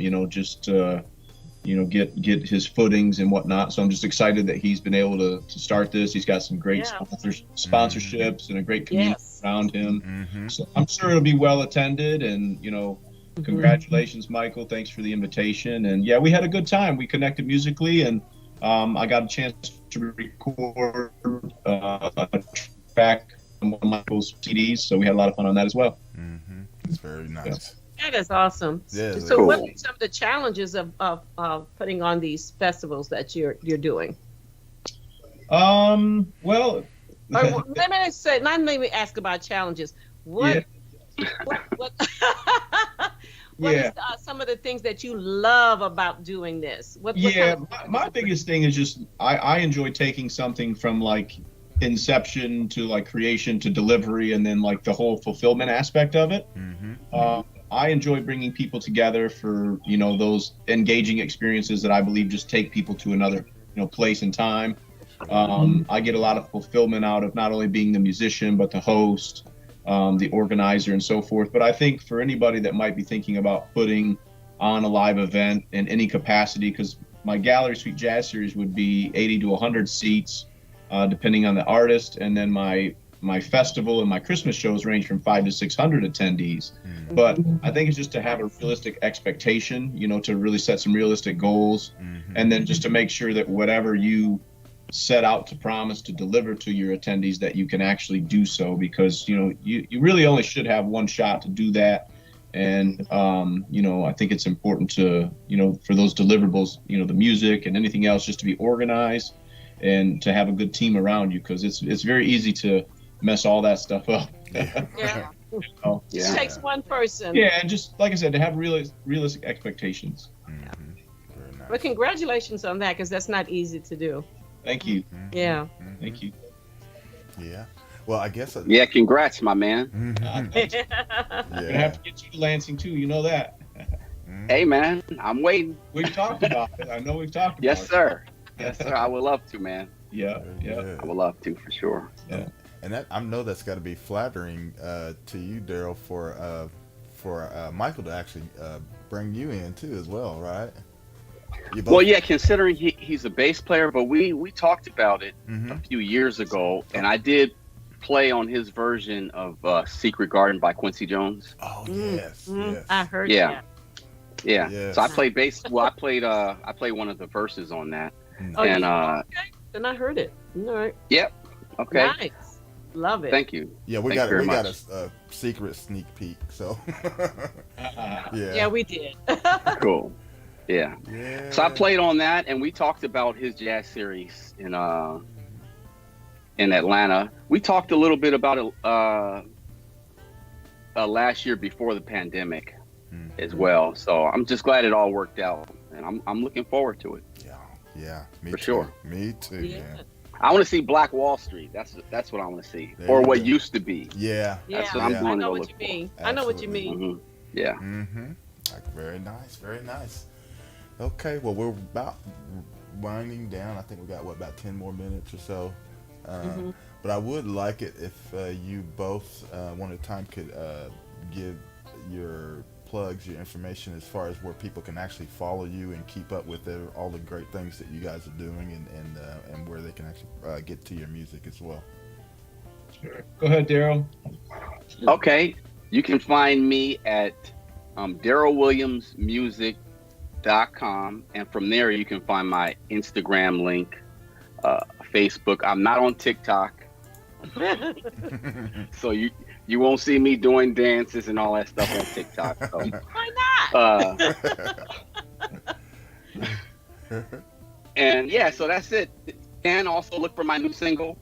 get his footings and whatnot. So I'm just excited that he's been able to start this. He's got some great sponsorships and a great community around him. So I'm sure it'll be well attended, and congratulations, Michael. Thanks for the invitation. And we had a good time. We connected musically, and I got a chance to record a track on one of Michael's CDs, so we had a lot of fun on that as well. It's very nice. That is awesome. Yeah, so cool. what are some of the challenges of putting on these festivals that you're doing? Well, let me ask about challenges. What is some of the things that you love about doing this? My biggest thing is just I enjoy taking something from like inception to like creation to delivery, and then like the whole fulfillment aspect of it. I enjoy bringing people together for those engaging experiences that I believe just take people to another place and time. I get a lot of fulfillment out of not only being the musician but the host, the organizer, and so forth. But I think for anybody that might be thinking about putting on a live event in any capacity, because my Gallery Suite Jazz Series would be 80 to 100 seats, depending on the artist, and then my festival and my Christmas shows range from 500 to 600 attendees. But I think it's just to have a realistic expectation, to really set some realistic goals, and then just to make sure that whatever you set out to promise to deliver to your attendees, that you can actually do so, because you really only should have one shot to do that. And I think it's important to for those deliverables, the music and anything else, just to be organized and to have a good team around you, because it's very easy to mess all that stuff up. It takes one person. And just like I said, to have realistic expectations. Very nice. Well, congratulations on that, because that's not easy to do. Thank you. Yeah. Thank you. Yeah. Well, I guess. Congrats, my man. I'm gonna have to get you to Lansing too. You know that. Hey, man, I'm waiting. We've talked about it. I know we've talked about Yes, it. sir. Yes, sir. I would love to, man. Yeah. I would love to, for sure. Yeah. And that, I know that's got to be flattering to you, Darryl, for Michael to actually bring you in too, as well, right? Well, yeah, considering he's a bass player, but we talked about it a few years ago, and I did play on his version of Secret Garden by Quincy Jones. Oh, yes. I heard Yeah. Yes. So I played bass. Well, I played one of the verses on that. Oh, And okay. Then I heard it. All right. Yep. Okay. Nice. Love it. Thank you. Yeah, we Thank got you very a secret sneak peek. So Yeah, we did. Cool. Yeah. So I played on that, and we talked about his jazz series in Atlanta. We talked a little bit about it last year before the pandemic. as well. So I'm just glad it all worked out, and I'm looking forward to it. Yeah, me For too. sure. Me too, man. I want to see Black Wall Street. That's what I want to see, There or you what go. used to be. Yeah, That's what I'm I going to know go what look you for. mean. I know what you Absolutely. mean. Yeah. Very nice, very nice. Okay, well, we're about winding down. I think we got about 10 more minutes or so. But I would like it if you both one at a time could give your plugs, your information as far as where people can actually follow you and keep up with all the great things that you guys are doing, and where they can actually get to your music as well. Sure. Go ahead, Darryl. Okay, you can find me at DarrylWilliamsMusic.com, and from there you can find my Instagram link, Facebook. I'm not on TikTok, so you won't see me doing dances and all that stuff on TikTok. So, Why not? And yeah, so that's it. And also look for my new single,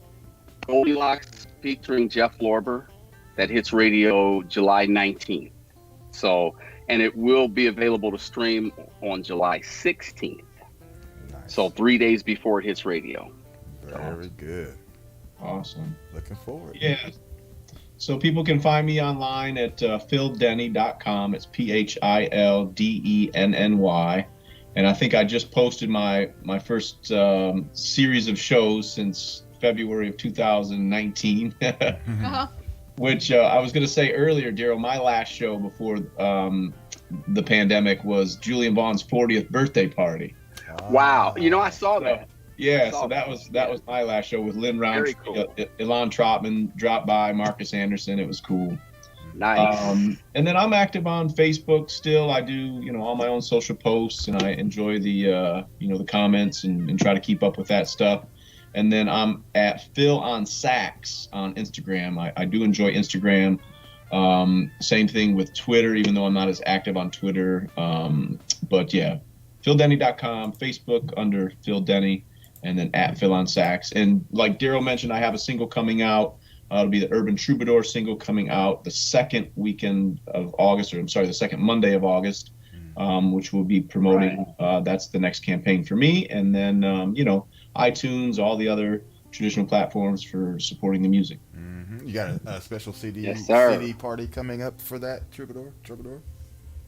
Goldilocks, featuring Jeff Lorber, that hits radio July 19th. So, and it will be available to stream on July 16th. Nice. So 3 days before it hits radio. Very good. Awesome. Looking forward. Yeah. So people can find me online at phildenny.com. It's PhilDenny. And I think I just posted my first series of shows since February of 2019. Which I was going to say earlier, Darryl, my last show before the pandemic was Julian Vaughn's 40th birthday party. Wow. I saw that. Yeah, so that was my last show with Lynn Round, Cool. Ilan Trotman dropped by, Marcus Anderson. It was cool. Nice. And then I'm active on Facebook still. I do, all my own social posts, and I enjoy the, the comments and try to keep up with that stuff. And then I'm at Phil on Sax on Instagram. I do enjoy Instagram. Same thing with Twitter, even though I'm not as active on Twitter. But yeah, phildenny.com, Facebook under Phil Denny, and then at Phil on Sax. And like Darryl mentioned, I have a single coming out. It'll be the Urban Troubadour single coming out the second weekend of August, or I'm sorry, the second Monday of August, which we'll be promoting. Right. That's the next campaign for me. And then, iTunes, all the other traditional platforms for supporting the music. You got a special CD party coming up for that Troubadour?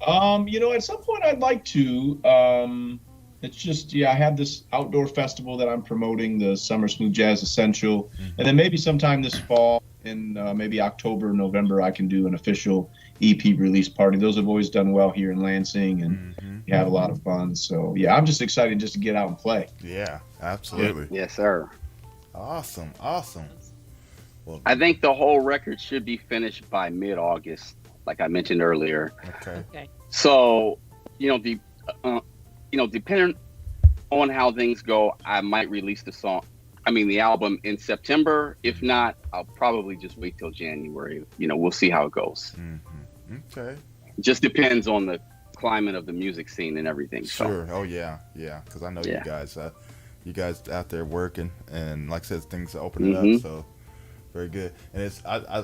At some point I'd like to. It's just, I have this outdoor festival that I'm promoting, the Summer Smooth Jazz Essential. And then maybe sometime this fall, in maybe October, November, I can do an official EP release party. Those have always done well here in Lansing, and you have a lot of fun. So, yeah, I'm just excited just to get out and play. Yeah, absolutely. Yes, sir. Awesome. Well, I think the whole record should be finished by mid-August, like I mentioned earlier. okay. So, depending on how things go, I might release the album in September. If not, I'll probably just wait till January. We'll see how it goes. Okay. Just depends on the climate of the music scene and everything. Sure. So. Oh yeah. Because I know you guys out there working, and like I said, things are opening up. So very good. And it's I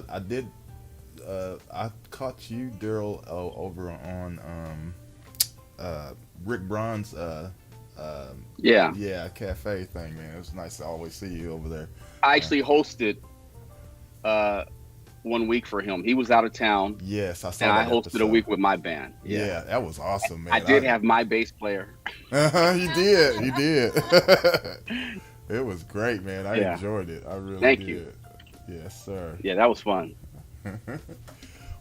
caught you, Darryl, over on Rick Braun's cafe thing, man. It was nice to always see you over there. I actually hosted 1 week for him. He was out of town. Yes, I saw and that. I hosted episode. a week with my band. Yeah, that was awesome, man. I did have my bass player. You did. It was great, man. I enjoyed it. I really Thank did. you. Yes, sir. Yeah, that was fun.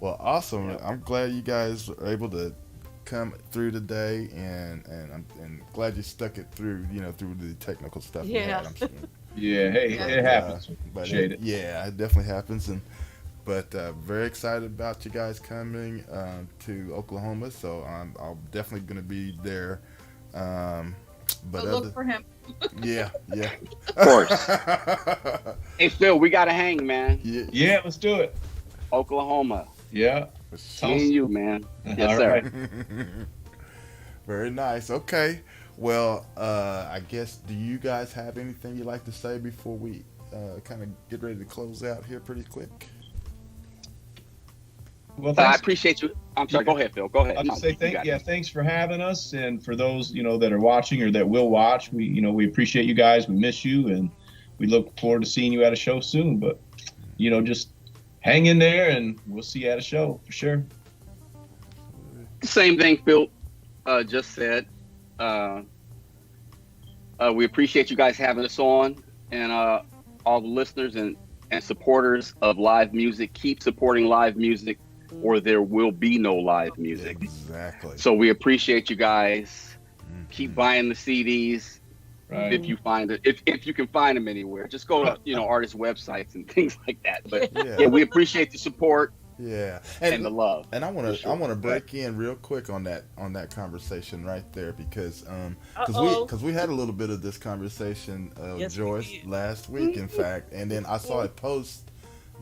Well, awesome. Yeah. I'm glad you guys were able to come through today, and I'm glad you stuck it through, through the technical stuff. Yeah. I'm sure. Yeah, hey, it happens. Appreciate it. Yeah, it definitely happens, but very excited about you guys coming to Oklahoma. So I'm definitely going to be there. But look for him. Yeah. Of course. Hey Phil, we gotta hang, man. Yeah, let's do it. Oklahoma. Yeah. Seeing you, man. Yes, All sir. right. Very nice. Okay. Well, I guess, do you guys have anything you'd like to say before we kind of get ready to close out here pretty quick? Well, I thanks. appreciate you. I'm sorry. Go ahead, Phil. Go ahead. I'll just say You got it. thanks for having us, and for those that are watching or that will watch, we appreciate you guys. We miss you, and we look forward to seeing you at a show soon. But just hang in there, and we'll see you at a show for sure. Same thing Phil just said. We appreciate you guys having us on, and all the listeners and supporters of live music. Keep supporting live music, or there will be no live music. Exactly. So we appreciate you guys. Keep buying the CDs. Right. If you find it, if you can find them anywhere, just go to artist websites and things like that. But yeah, we appreciate the support. Yeah, and the love. And I want to break in real quick on that conversation right there, because we had a little bit of this conversation, Joyce, last week, in fact, and then I saw a post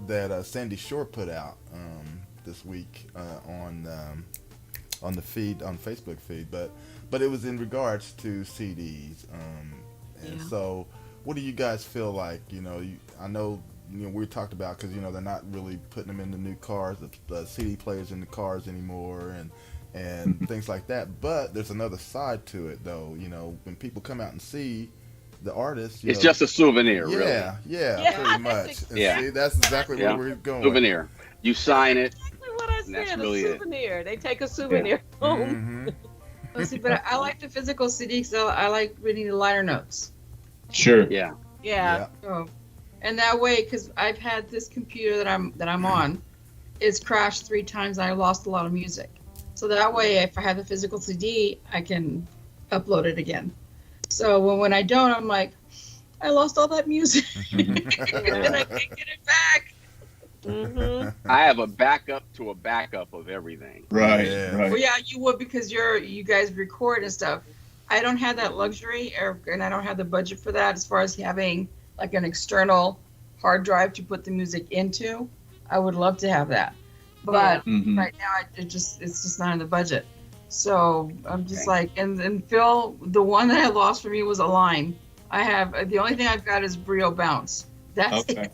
that Sandy Shore put out this week on the feed, on Facebook feed, but it was in regards to CDs, and so what do you guys feel like? I know. We talked about, because they're not really putting them in the new cars, the CD players in the cars anymore, and things like that. But there's another side to it, though. When people come out and see the artist, it's just a souvenir, really. Yeah, pretty much. Yeah, see, that's exactly where we're going. Souvenir. You sign it. Exactly what I said. That's really a souvenir. They take a souvenir home. See, but I like the physical CD because I like reading the liner notes. Sure. Yeah. So, and that way, because I've had this computer that I'm on, it's crashed 3 times. And I lost a lot of music. So that way, if I have the physical CD, I can upload it again. So when I don't, I'm like, I lost all that music, and I can't get it back. I have a backup to a backup of everything. Right. Well, yeah, you would, because you guys record and stuff. I don't have that luxury, and I don't have the budget for that, as far as having like an external hard drive to put the music into. I would love to have that, but right now it's just not in the budget. So I'm just like, and Phil, the one that I lost for me was a line. The only thing I've got is Brio Bounce. That's it.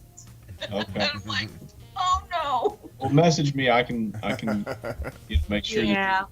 Okay. And I'm like, oh no. Well, message me. I can make sure. Yeah.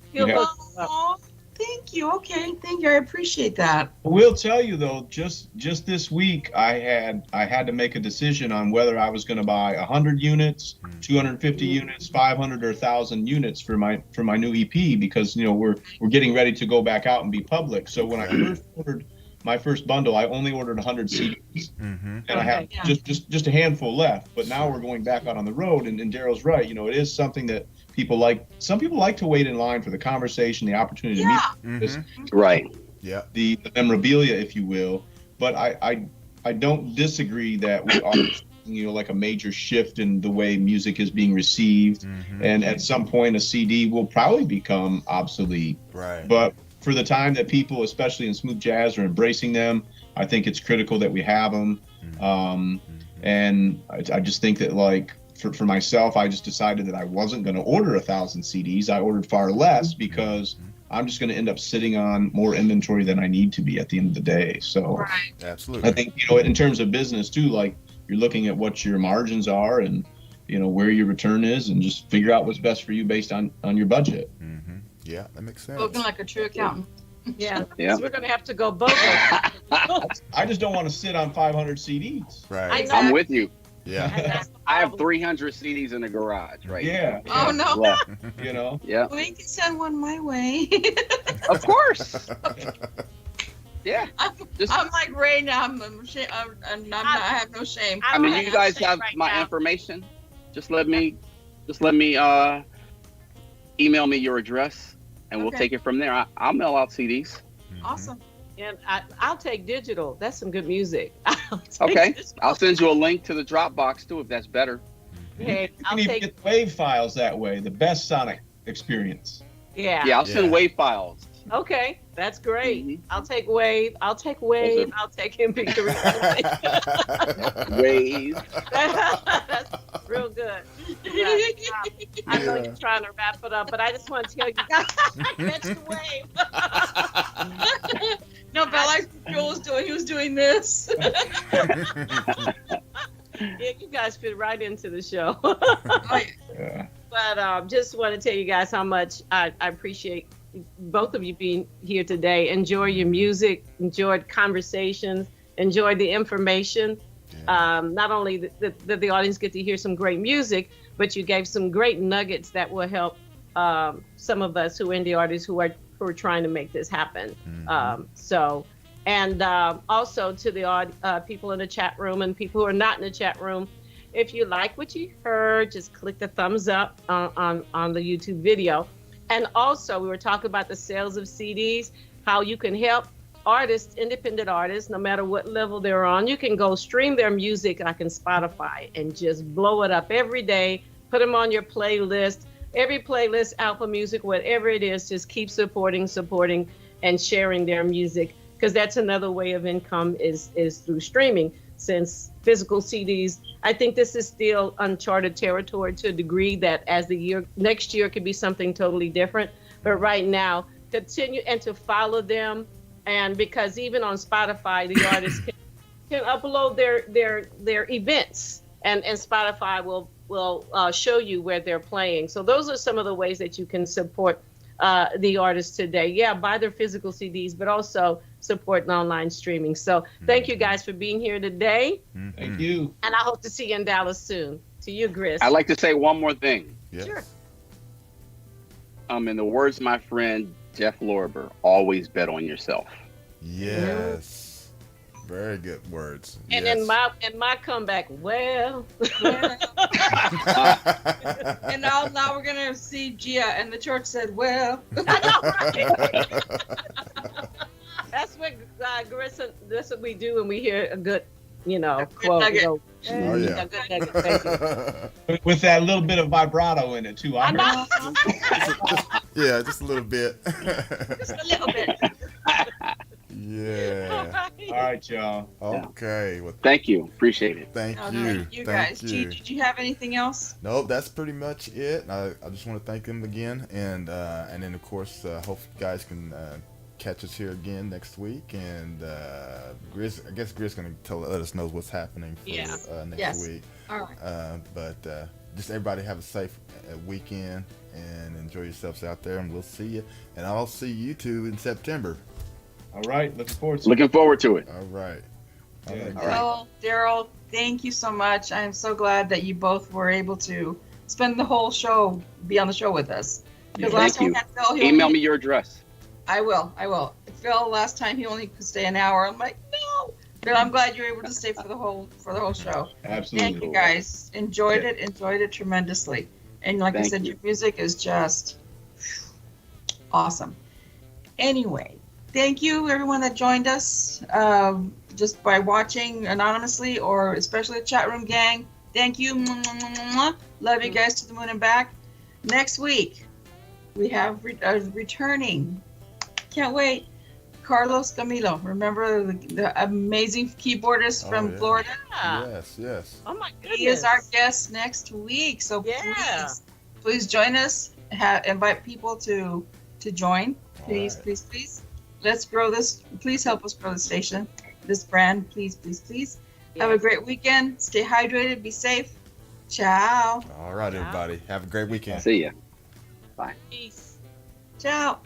Thank you. Okay, thank you. I appreciate that. We'll tell you though, just this week, I had to make a decision on whether I was going to buy 100 units, 250 units, 500 or 1,000 units for my new EP, because we're getting ready to go back out and be public. So when I first ordered my first bundle, I only ordered 100 CDs, and I have just a handful left. But now we're going back out on the road, and Darryl's right. It is something that people like. Some people like to wait in line for the conversation, the opportunity to meet. Right. Yeah. The memorabilia, if you will. But I don't disagree that we are like a major shift in the way music is being received, and at some point a CD will probably become obsolete. Right. But for the time that people, especially in smooth jazz, are embracing them, I think it's critical that we have them. And I just think that, like, for myself, I just decided that I wasn't going to order 1,000 CDs. I ordered far less because I'm just going to end up sitting on more inventory than I need to be at the end of the day. So absolutely. I think, in terms of business too, like, you're looking at what your margins are and, where your return is, and just figure out what's best for you based on your budget. Yeah, that makes sense. Spoken like a true accountant. Yeah. So we're going to have to go both. I just don't want to sit on 500 CDs. Right. I'm with you. Yeah. I have 300 CDs in the garage right now. Oh, Yeah. no. Yeah. Well, you can send one my way. Of course. Yeah. I'm like Ray now. I have no shame. I mean, you guys have my information. Just let me email me your address, and we'll take it from there. I'll mail out CDs. Awesome. And I'll take digital. That's some good music. Okay. I'll send you a link to the Dropbox too, if that's better. Hey, You can even get WAV files that way. The best sonic experience. Yeah. Yeah, I'll send WAV files. Okay, that's great. I'll take Wave. I'll take MP3. Wave. That's real good. Yeah. I know you're trying to wrap it up, but I just want to tell you guys, catch the wave. No, but I like what Joel was doing. He was doing this. Yeah, you guys fit right into the show. Yeah. But just want to tell you guys how much I appreciate both of you being here today. Enjoy your music, enjoyed conversations, enjoyed the information. Yeah. Not only that the audience get to hear some great music, but you gave some great nuggets that will help some of us who are indie artists who are trying to make this happen. And also to the people in the chat room and people who are not in the chat room, if you like what you heard, just click the thumbs up on the YouTube video. And also, we were talking about the sales of CDs, how you can help artists, independent artists, no matter what level they're on. You can go stream their music like in Spotify and just blow it up every day, put them on your playlist, every playlist, Alpha Music, whatever it is, just keep supporting, and sharing their music, because that's another way of income is through streaming. Since physical CDs, I think this is still uncharted territory to a degree that as next year could be something totally different. But right now, continue and to follow them. And because even on Spotify, the artists can upload their events, and Spotify will show you where they're playing. So those are some of the ways that you can support the artists today. Yeah, buy their physical CDs, but also support online streaming. So thank you guys for being here today. Thank you. And I hope to see you in Dallas soon. To you, Gris. I'd like to say one more thing. Yes. Sure. In the words of my friend Jeff Lorber, always bet on yourself. Yes. Very good words. And yes. in my comeback, well. And now we're gonna see Gia, and the church said, "Well." That's what Gris, that's what we do when we hear a good, good quote. nugget. Oh, yeah. A good nugget. Thank you. With that little bit of vibrato in it too. I know. Yeah, just a little bit. Just a little bit. Yeah. All right, y'all. Okay. Well, Thank you. Appreciate it. thank No, you. thank you Thank guys. you. Did you have anything else? Nope, that's pretty much it. I just want to thank them again, and then of course, hope you guys can catch us here again next week. And Gris, I guess Gris gonna let us know what's happening for next week. All right. But just everybody have a safe weekend and enjoy yourselves out there. And we'll see you. And I'll see you two in September. All right, looking forward to it. Looking forward to it. All right. All Yeah. right. Darryl, thank you so much. I am so glad that you both were able to spend the whole show, be on the show with us. Because Thank last time you. we had Phil, Email me your address. I will. Phil, last time he only could stay an hour. I'm like, no. But I'm glad you were able to stay for the whole show. Absolutely. Thank you guys. Enjoyed it tremendously. And like I Thank said, you. your music is just awesome. Anyway, thank you everyone that joined us just by watching anonymously or especially the chat room gang. Thank you. Love you guys to the moon and back. Next week, we have returning. Can't wait. Carlos Camilo. Remember the amazing keyboardist from yeah. Florida? Yeah. Yes. Oh my goodness. He is our guest next week. So Yeah. please join us. Invite people to join. Please, All right. please. Let's grow this. Please help us grow the station, this brand. Please. Have a Yes. great weekend. Stay hydrated. Be safe. Ciao. All right, everybody. Have a great weekend. See ya. Peace. Ciao.